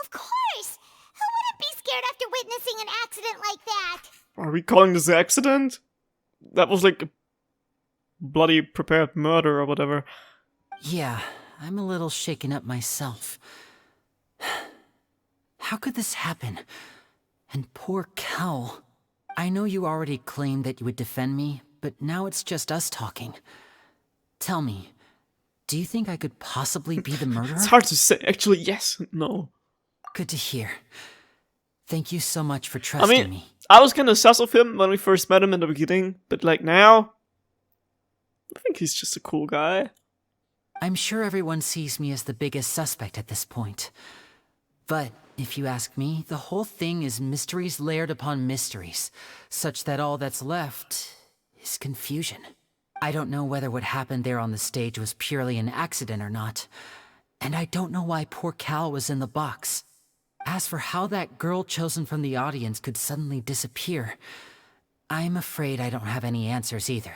Of course! Who wouldn't be scared after witnessing an accident like that? Are we calling this accident? That was like a bloody prepared murder or whatever. Yeah, I'm a little shaken up myself. How could this happen? And poor Cal. I know you already claimed that you would defend me, but now it's just us talking. Tell me, do you think I could possibly be the murderer? It's hard to say. Actually, yes and no. Good to hear. Thank you so much for trusting me. I was kind of sus of him when we first met him in the beginning, but like now, I think he's just a cool guy. I'm sure everyone sees me as the biggest suspect at this point. But if you ask me, the whole thing is mysteries layered upon mysteries, such that all that's left is confusion. I don't know whether what happened there on the stage was purely an accident or not, and I don't know why poor Cal was in the box. As for how that girl chosen from the audience could suddenly disappear, I'm afraid I don't have any answers either.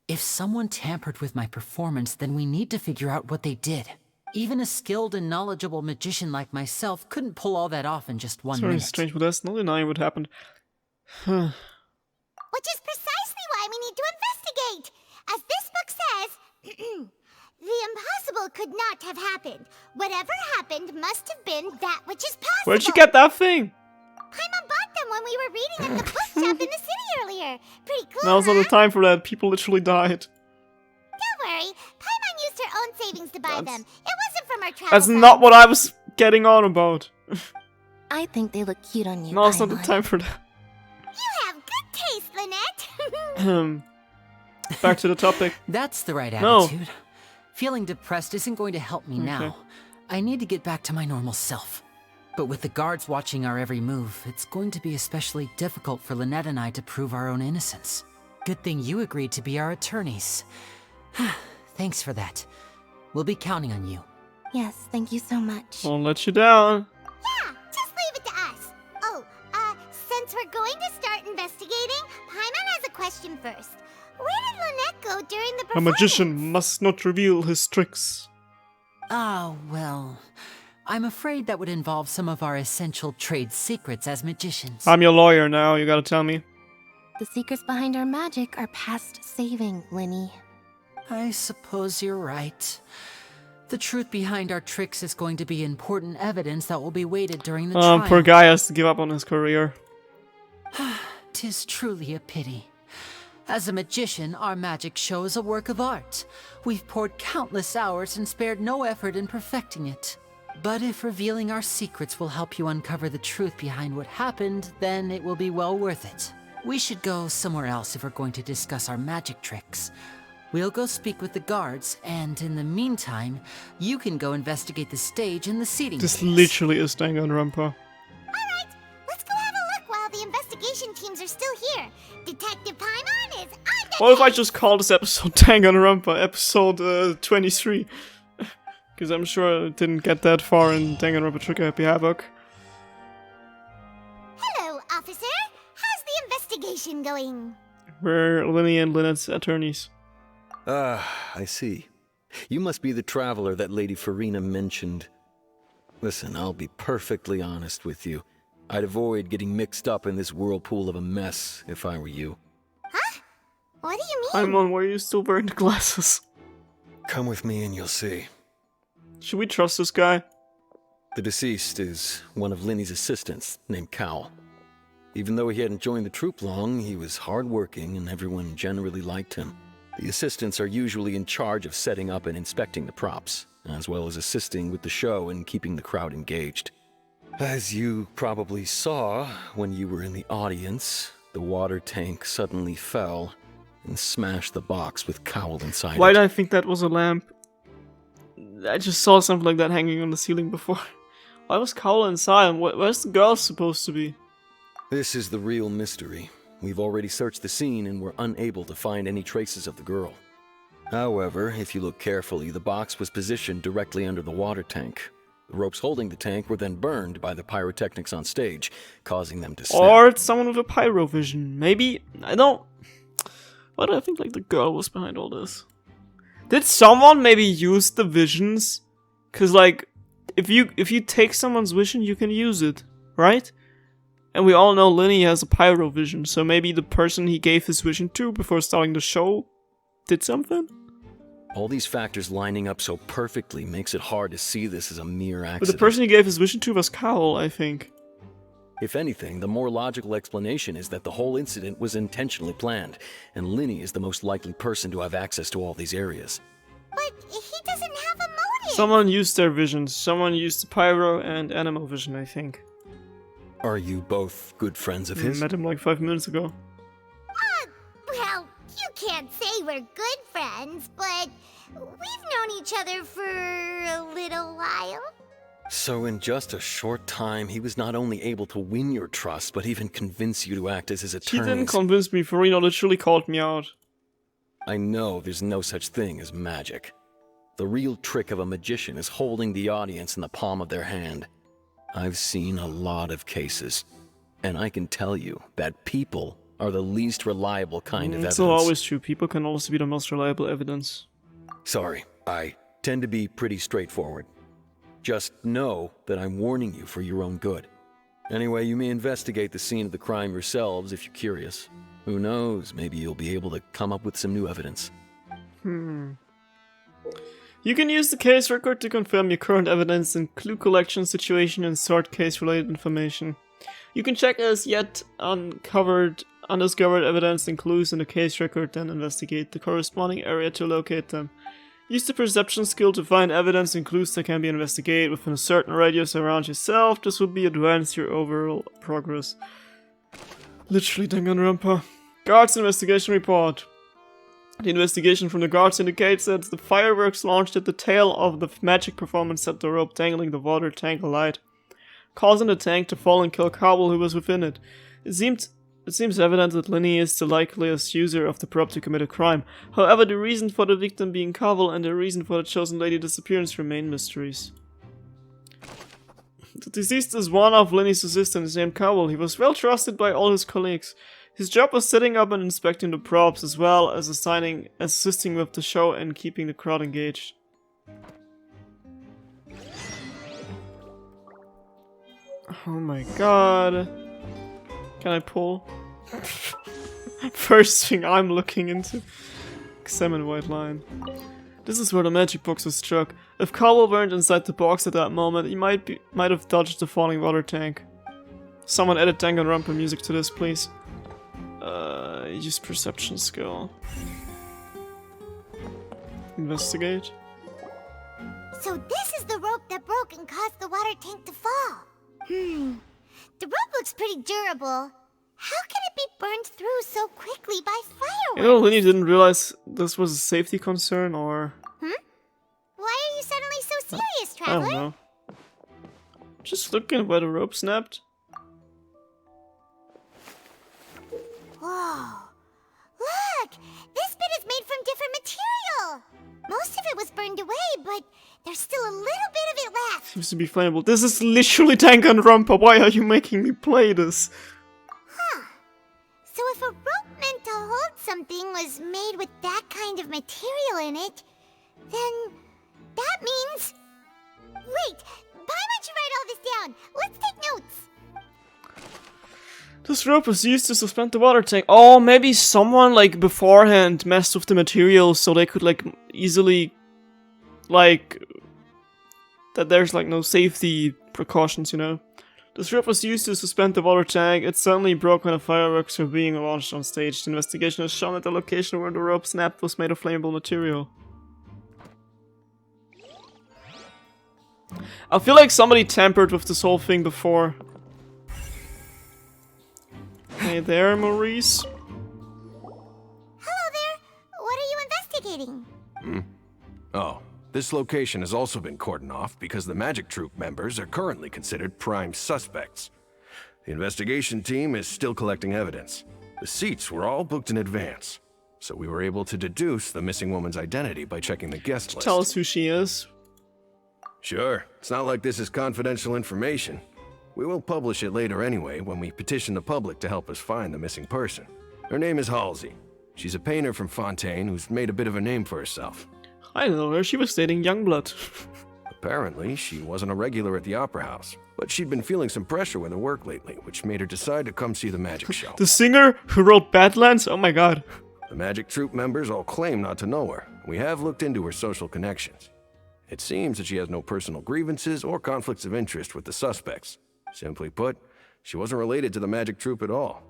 If someone tampered with my performance, then we need to figure out what they did. Even a skilled and knowledgeable magician like myself couldn't pull all that off in just 1 minute. It's very strange, but that's not denying what happened. Which is precisely why we need to investigate. As this book says, the impossible could not have happened. Whatever happened must have been that which is possible. Where'd you get that thing? Paimon bought them when we were reading at the bookshop in the city earlier. Pretty cool, Now's not the time for that. People literally died. Don't worry. Paimon used her own savings to buy them. It wasn't from our travel That's fund. not what I was getting on about. I think they look cute on you, Now's not the Paimon. time for that. You have good taste, Lynette. Back to the topic. That's the right No. attitude. Feeling depressed isn't going to help me now. I need to get back to my normal self. But with the guards watching our every move, it's going to be especially difficult for Lynette and I to prove our own innocence. Good thing you agreed to be our attorneys. Thanks for that. We'll be counting on you. Yes, thank you so much. Won't let you down. Yeah, just leave it to us. Oh, since we're going to start investigating, Paimon has a question first. Where did Lynette go during the A performance? magician must not reveal his tricks. Ah, well, I'm afraid that would involve some of our essential trade secrets as magicians. I'm your lawyer now, you gotta tell me. The secrets behind our magic are past saving, Linny. I suppose you're right. The truth behind our tricks is going to be important evidence that will be weighted during the trial. Poor guy has to give up on his career. 'Tis truly a pity. As a magician, our magic show is a work of art. We've poured countless hours and spared no effort in perfecting it. But if revealing our secrets will help you uncover the truth behind what happened, then it will be well worth it. We should go somewhere else if we're going to discuss our magic tricks. We'll go speak with the guards, and in the meantime, you can go investigate the stage and the seating This case. literally is Danganronpa. Alright, let's go have a look while the investigation teams are still here. Detective Paimon is on the What if I case. just call this episode Danganronpa, episode 23? Because I'm sure it didn't get that far in Danganronpa Trigger Happy Havoc. Hello, officer. How's the investigation going? We're Linny and Lynette's attorneys. I see. You must be the traveler that Lady Farina mentioned. Listen, I'll be perfectly honest with you. I'd avoid getting mixed up in this whirlpool of a mess if I were you. Huh? What do you mean? Paimon, why are you still wearing the glasses? Come with me and you'll see. Should we trust this guy? The deceased is one of Linny's assistants, named Cal. Even though he hadn't joined the troupe long, he was hardworking and everyone generally liked him. The assistants are usually in charge of setting up and inspecting the props, as well as assisting with the show and keeping the crowd engaged. As you probably saw when you were in the audience, the water tank suddenly fell and smashed the box with Cowl inside Why it. did I think that was a lamp? I just saw something like that hanging on the ceiling before. Why was Cowl inside? And where's the girl supposed to be? This is the real mystery. We've already searched the scene and were unable to find any traces of the girl. However, if you look carefully, the box was positioned directly under the water tank. The ropes holding the tank were then burned by the pyrotechnics on stage, causing them to snap. Or it's someone with a pyro vision. Maybe, I don't... Why do I think like the girl was behind all this? Did someone maybe use the visions? Cause like, if you take someone's vision, you can use it, right? And we all know Linny has a pyro vision, so maybe the person he gave his vision to before starting the show did something? All these factors lining up so perfectly makes it hard to see this as a mere accident. But the person he gave his vision to was Cowl, I think. If anything, the more logical explanation is that the whole incident was intentionally planned, and Linny is the most likely person to have access to all these areas. But he doesn't have a motive! Someone used their visions. Someone used the pyro and animal vision, I think. Are you both good friends of his? Met him like 5 minutes ago. Well, you can't say we're good friends, but we've known each other for a little while. So in just a short time, he was not only able to win your trust, but even convince you to act as his He attorneys. didn't convince me, Farina literally called me out. I know there's no such thing as magic. The real trick of a magician is holding the audience in the palm of their hand. I've seen a lot of cases, and I can tell you that people are the least reliable kind of evidence. It's not always true. People can also be the most reliable evidence. Sorry, I tend to be pretty straightforward. Just know that I'm warning you for your own good. Anyway, you may investigate the scene of the crime yourselves if you're curious. Who knows, maybe you'll be able to come up with some new evidence. You can use the case record to confirm your current evidence and clue collection situation and sort case-related information. You can check as yet undiscovered evidence and clues in the case record, then investigate the corresponding area to locate them. Use the perception skill to find evidence and clues that can be investigated within a certain radius around yourself. This will advance your overall progress. Literally, Danganronpa. Guards investigation report. The investigation from the guards indicates that the fireworks launched at the tail of the magic performance set the rope dangling the water tank alight, causing the tank to fall and kill Kabul, who was within it. It seems evident that Linny is the likeliest user of the prop to commit a crime. However, the reason for the victim being Kabul and the reason for the chosen lady disappearance remain mysteries. The deceased is one of Linny's assistants named Kabul. He was well trusted by all his colleagues. His job was setting up and inspecting the props, as well as assisting with the show and keeping the crowd engaged. Oh my god. Can I pull? First thing I'm looking into. Examine white line. This is where the magic box was struck. If Cowell weren't inside the box at that moment, he might have dodged the falling water tank. Someone edit Danganronpa music to this, please. Use perception skill. Investigate. So this is the rope that broke and caused the water tank to fall. The rope looks pretty durable. How can it be burned through so quickly by fireworks? You know, Linny didn't realize this was a safety concern, or... Why are you suddenly so serious, I Traveler? don't know. Just looking at where the rope snapped. Whoa. Look! This bit is made from different material! Most of it was burned away, but there's still a little bit of it left. Seems to be flammable. This is literally Danganronpa. Why are you making me play this? So if a rope meant to hold something was made with that kind of material in it, then that means... Wait! Why don't you write all this down? Let's take notes! This rope was used to suspend the water tank. Oh, maybe someone like beforehand messed with the materials so they could like easily like that there's like no safety precautions, you know. This rope was used to suspend the water tank. It suddenly broke when the fireworks were being launched on stage. The investigation has shown that the location where the rope snapped was made of flammable material. I feel like somebody tampered with this whole thing before. Hey there, Maurice. Hello there. What are you investigating? Oh, this location has also been cordoned off because the Magic Troop members are currently considered prime suspects. The investigation team is still collecting evidence. The seats were all booked in advance, so we were able to deduce the missing woman's identity by checking the guest list. Tell us who she is. Sure, it's not like this is confidential information. We will publish it later anyway when we petition the public to help us find the missing person. Her name is Halsey. She's a painter from Fontaine who's made a bit of a name for herself. I know her, she was dating Youngblood. Apparently, she wasn't a regular at the Opera House, but she'd been feeling some pressure with her work lately, which made her decide to come see the magic show. The singer who wrote Badlands? Oh my god. The Magic Troop members all claim not to know her. We have looked into her social connections. It seems that she has no personal grievances or conflicts of interest with the suspects. Simply put, she wasn't related to the Magic Troop at all,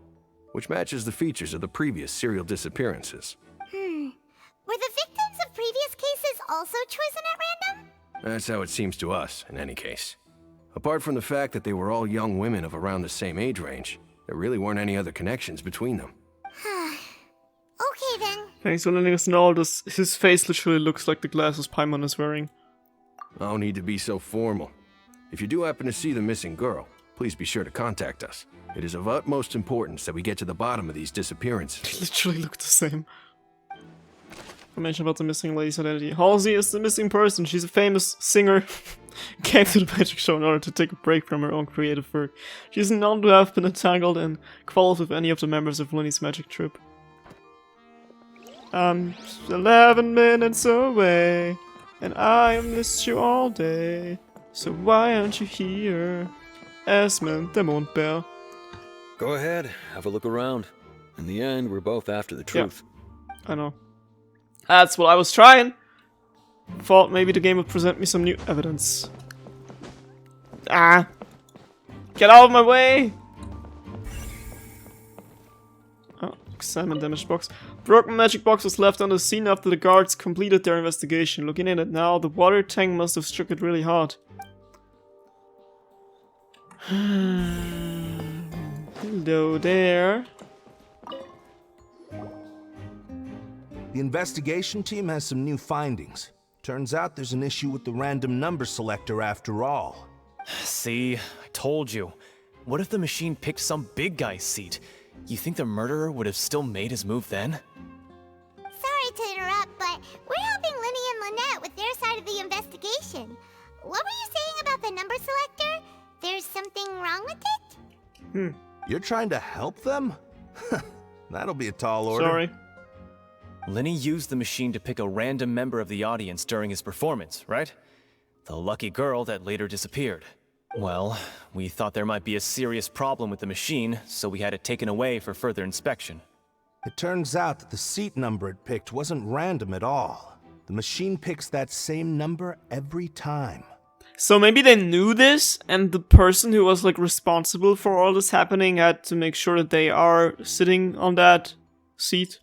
which matches the features of the previous serial disappearances. Were the victims of previous cases also chosen at random? That's how it seems to us, in any case. Apart from the fact that they were all young women of around the same age range, there really weren't any other connections between them. Okay then. Thanks for letting us know this. His face literally looks like the glasses Paimon is wearing. No need to be so formal. If you do happen to see the missing girl, please be sure to contact us. It is of utmost importance that we get to the bottom of these disappearances. They literally look the same. Information about the missing lady's identity. Halsey is the missing person. She's a famous singer. Came to the magic show in order to take a break from her own creative work. She is known to have been entangled in quarrels with any of the members of Lenny's magic troupe. I'm 11 minutes away, and I missed you all day. So why aren't you here? Esmond the Mondbear. Go ahead, have a look around. In the end, we're both after the truth. Yeah, I know. That's what I was trying. Thought maybe the game would present me some new evidence. Ah! Get out of my way! Oh, examine damaged box. Broken magic box was left on the scene after the guards completed their investigation. Looking at it now, the water tank must have struck it really hard. Hello there. The investigation team has some new findings. Turns out there's an issue with the random number selector after all. See, I told you. What if the machine picked some big guy's seat? You think the murderer would have still made his move then? Sorry to interrupt, but we're helping Linny and Lynette with their side of the investigation. What were you saying about the number selector? There's something wrong with it? You're trying to help them? That'll be a tall order. Sorry. Linny used the machine to pick a random member of the audience during his performance, right? The lucky girl that later disappeared. Well, we thought there might be a serious problem with the machine, so we had it taken away for further inspection. It turns out that the seat number it picked wasn't random at all. The machine picks that same number every time. So maybe they knew this, and the person who was like responsible for all this happening had to make sure that they are sitting on that seat.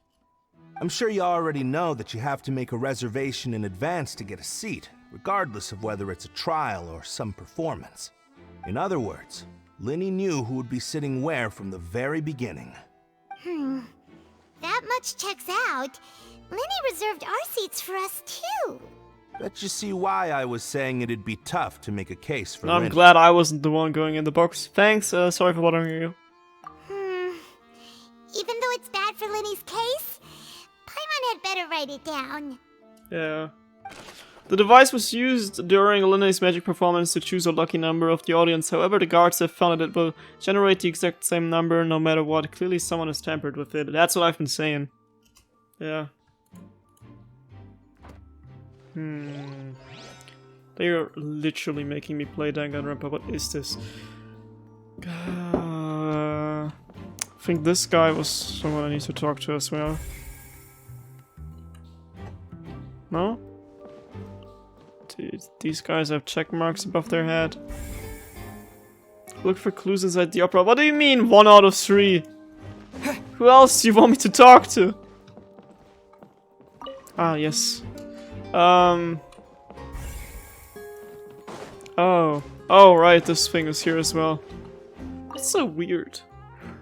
I'm sure you already know that you have to make a reservation in advance to get a seat, regardless of whether it's a trial or some performance. In other words, Linny knew who would be sitting where from the very beginning. That much checks out. Linny reserved our seats for us too. Bet you see why I was saying it'd be tough to make a case for I'm Linny. glad I wasn't the one going in the box. Thanks, sorry for bothering you. Even though it's bad for Linny's case, Paimon had better write it down. Yeah. The device was used during Linny's magic performance to choose a lucky number of the audience. However, the guards have found that it will generate the exact same number no matter what. Clearly someone has tampered with it. That's what I've been saying. Yeah. They are literally making me play Danganronpa. What is this? I think this guy was someone I need to talk to as well. No? Dude, these guys have check marks above their head. Look for clues inside the opera. What do you mean 1 out of 3? Who else do you want me to talk to? Ah, yes. Oh. Oh, right, this thing is here as well. That's so weird.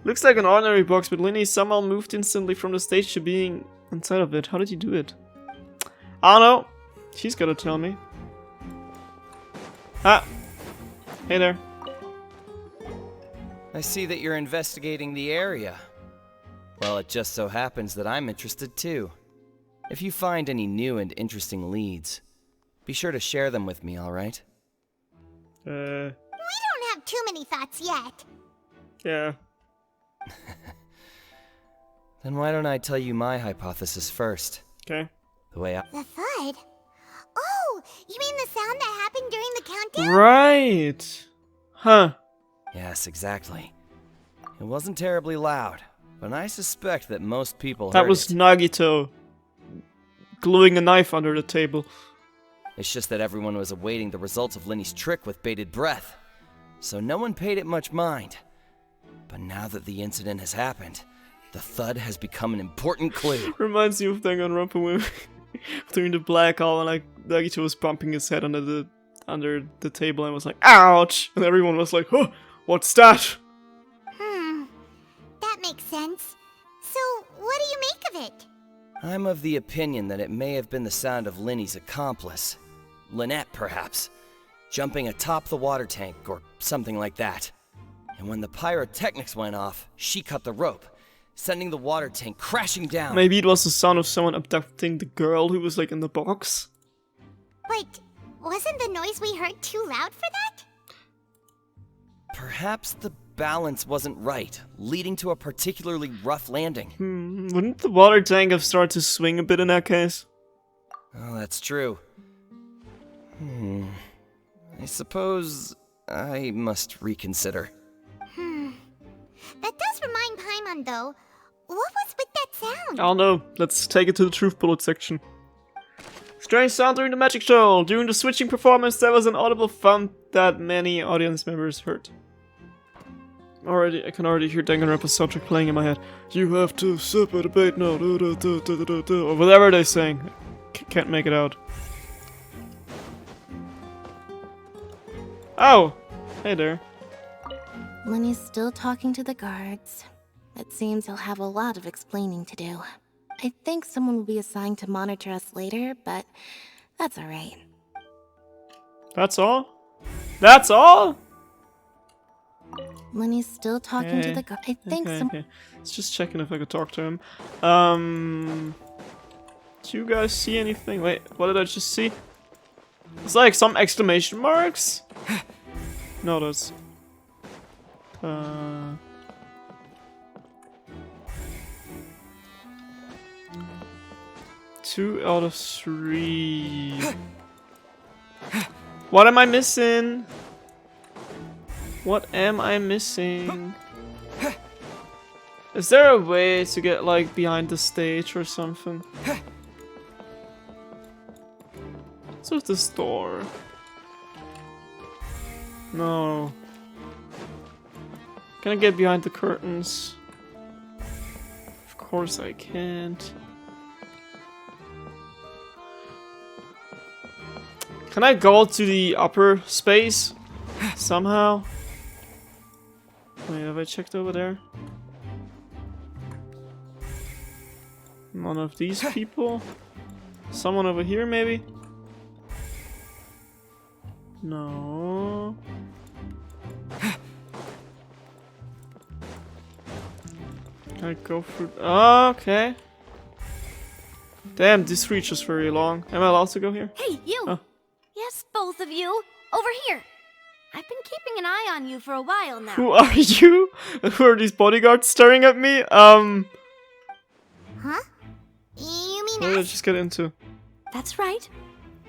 Looks like an ordinary box, but Linny somehow moved instantly from the stage to being inside of it. How did you do it? I don't know. She's gotta tell me. Ah. Hey there. I see that you're investigating the area. Well, it just so happens that I'm interested too. If you find any new and interesting leads, be sure to share them with me, alright? We don't have too many thoughts yet. Yeah. Then why don't I tell you my hypothesis first? Okay. The way I... The thud? Oh, you mean the sound that happened during the countdown? Right. Huh. Yes, exactly. It wasn't terribly loud, but I suspect that most people That heard was it. Nagito gluing a knife under the table. It's just that everyone was awaiting the results of Linny's trick with bated breath, so no one paid it much mind. But now that the incident has happened, the thud has become an important clue. Reminds you of Danganronpa when during the black hole and like Nagito was bumping his head under the table and was like, ouch! And everyone was like, huh, what's that? That makes sense. So, what do you make of it? I'm of the opinion that it may have been the sound of Linny's accomplice. Lynette, perhaps. Jumping atop the water tank or something like that. And when the pyrotechnics went off, she cut the rope, sending the water tank crashing down. Maybe it was the sound of someone abducting the girl who was like in the box. But wasn't the noise we heard too loud for that? Perhaps the balance wasn't right, leading to a particularly rough landing. Wouldn't the water tank have started to swing a bit in that case? Oh, that's true. I suppose I must reconsider. That does remind Paimon, though. What was with that sound? I don't know. Let's take it to the truth bullet section. Strange sound during the magic show. During the switching performance, there was an audible thump that many audience members heard. I can already hear Danganronpa's soundtrack playing in my head. You have to sip at a bait now. Or whatever they're saying. Can't make it out. Oh! Hey there. Lenny's still talking to the guards. It seems he'll have a lot of explaining to do. I think someone will be assigned to monitor us later, but that's alright. That's all? That's all? Lenny's still talking to the guards. I think Okay. It's just checking if I could talk to him. Do you guys see anything? Wait, what did I just see? It's like some exclamation marks? No, that's... 2 out of 3. What am I missing? What am I missing? Is there a way to get like behind the stage or something? What's with this door? No. Can I get behind the curtains? Of course I can't. Can I go to the upper space? Somehow? Wait, have I checked over there? None of these people? Someone over here, maybe? No. Can I go through? Oh, okay. Damn, this reach is very long. Am I allowed to go here? Hey, you! Oh. Yes, both of you! Over here! I've been keeping an eye on you for a while now. Who are you? Who are these bodyguards staring at me? Huh? You mean What did I just get into? That's right.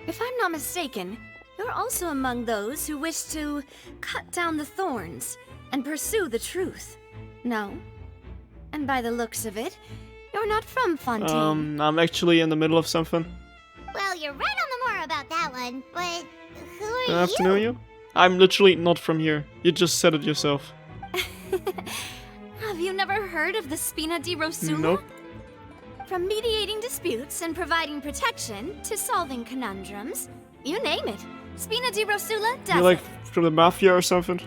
If I'm not mistaken, you're also among those who wish to cut down the thorns and pursue the truth. No? And by the looks of it, you're not from Fontaine. I'm actually in the middle of something. Well, you're right on the more about that one, but who are Do I have you? to know you? I'm literally not from here. You just said it yourself. Have you never heard of the Spina di Rosula? Nope. From mediating disputes and providing protection to solving conundrums, you name it, Spina di Rosula does You're like it. from the mafia or something?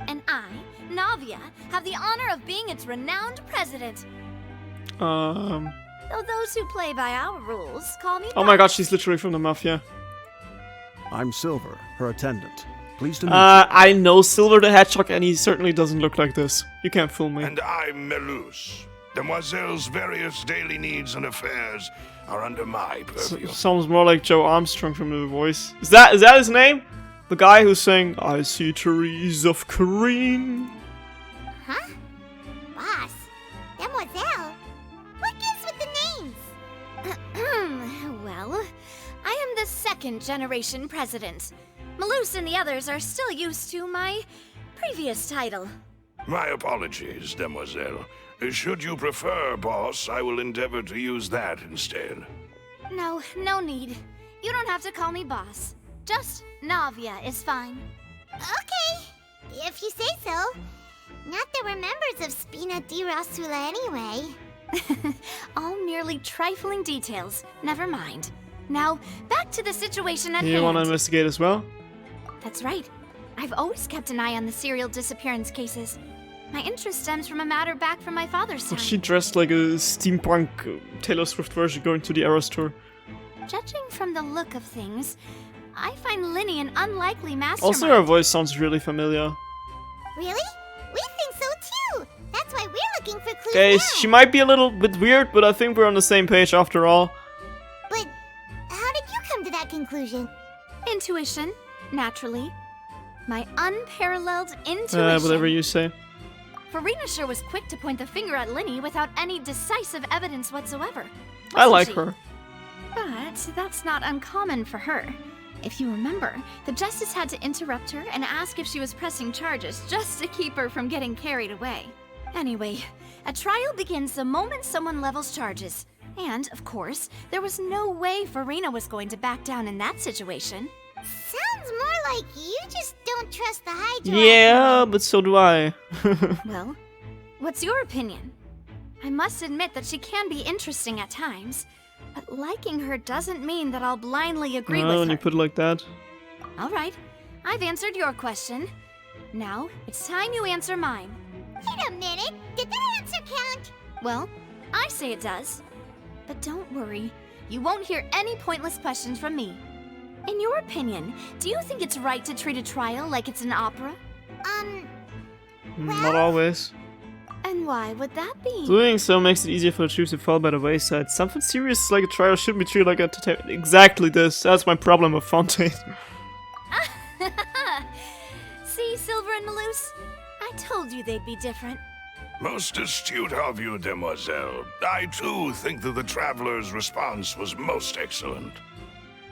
And I, Navia, have the honor of being its renowned president. Um. Though those who play by our rules call me Oh my god, she's literally from the mafia. I'm Silver, her attendant. Pleased to meet you. I know Silver the Hedgehog, and he certainly doesn't look like this. You can't fool me. And I'm Melus. Demoiselle's various daily needs and affairs are under my purview. Sounds more like Joe Armstrong from The Voice. Is that his name? The guy who's saying, I see trees of green. Huh? Boss, Demoiselle, what gives with the names? Well, I am the second generation president. Malus and the others are still used to my previous title. My apologies, Demoiselle. Should you prefer, boss, I will endeavor to use that instead. No need. You don't have to call me boss. Just Navia is fine. Okay, if you say so. Not that we're members of Spina di Rosula anyway. All merely trifling details. Never mind. Now, back to the situation at hand. You want to investigate as well? That's right. I've always kept an eye on the serial disappearance cases. My interest stems from a matter back from my father's time. Was she dressed like a steampunk Taylor Swift version going to the Eras tour? Judging from the look of things, I find Linny an unlikely mastermind. Also, her voice sounds really familiar. Really? We think so too. That's why we're looking for clues Okay, now. she might be a little bit weird, but I think we're on the same page after all. But how did you come to that conclusion? Intuition, naturally. My unparalleled intuition. Whatever you say. Farina sure was quick to point the finger at Linny without any decisive evidence whatsoever. I like she? her. But that's not uncommon for her. If you remember, the justice had to interrupt her and ask if she was pressing charges just to keep her from getting carried away. Anyway, a trial begins the moment someone levels charges. And, of course, there was no way Farina was going to back down in that situation. Sounds more like you just don't trust the Hydra. Yeah, but so do I. Well, what's your opinion? I must admit that she can be interesting at times, but liking her doesn't mean that I'll blindly agree with her. When you put it like that. All right, I've answered your question. Now, it's time you answer mine. Wait a minute, did that answer count? Well, I say it does. But don't worry, you won't hear any pointless questions from me. In your opinion, do you think it's right to treat a trial like it's an opera? Not always. And why would that be? Doing so makes it easier for the truth to fall by the wayside. Something serious like a trial shouldn't be treated like entertainment. Exactly this. That's my problem with Fontaine. See, Silver and Malus? I told you they'd be different. Most astute of you, Demoiselle. I too think that the traveler's response was most excellent.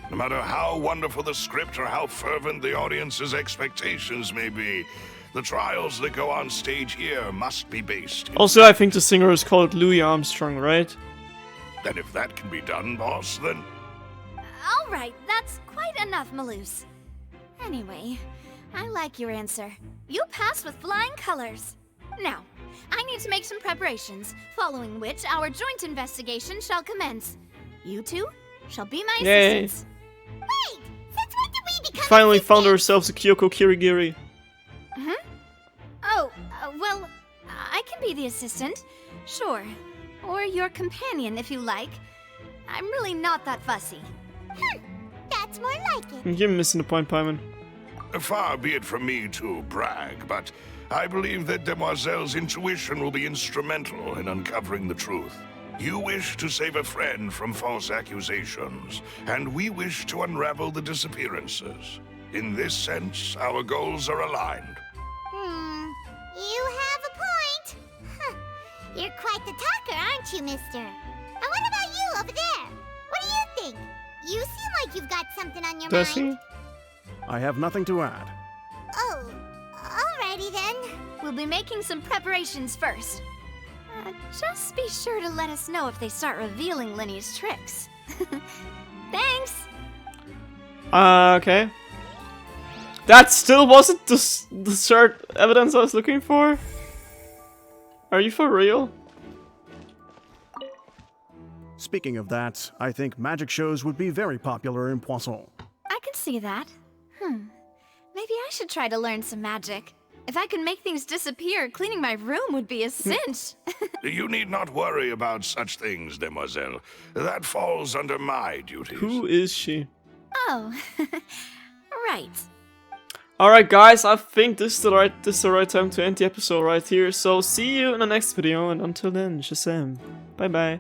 No matter how wonderful the script or how fervent the audience's expectations may be, the trials that go on stage here must be based. Also, I think the singer is called Louis Armstrong, right? And if that can be done, boss, then... All right, that's quite enough, Malus. Anyway, I like your answer. You passed with flying colors. Now, I need to make some preparations, following which our joint investigation shall commence. You two shall be my Yay. assistants. Wait! Since when did we become Finally found ourselves a Kyoko Kirigiri. Oh, well, I can be the assistant. Sure. Or your companion, if you like. I'm really not that fussy. That's more like it. You're missing the point, Paimon. Far be it from me to brag, but I believe that Demoiselle's intuition will be instrumental in uncovering the truth. You wish to save a friend from false accusations, and we wish to unravel the disappearances. In this sense, our goals are aligned. You have a point. Huh. You're quite the talker, aren't you, mister? And what about you over there? What do you think? You seem like you've got something on your Does mind. he? I have nothing to add. Oh, alrighty then. We'll be making some preparations first. Just be sure to let us know if they start revealing Linny's tricks. Thanks! Okay. That still wasn't the cert evidence I was looking for? Are you for real? Speaking of that, I think magic shows would be very popular in Poisson. I can see that. Maybe I should try to learn some magic. If I could make things disappear, cleaning my room would be a cinch. You need not worry about such things, demoiselle. That falls under my duties. Who is she? Oh, right. Alright guys, I think this is the right time to end the episode right here. So see you in the next video, and until then, Shazam. Bye bye.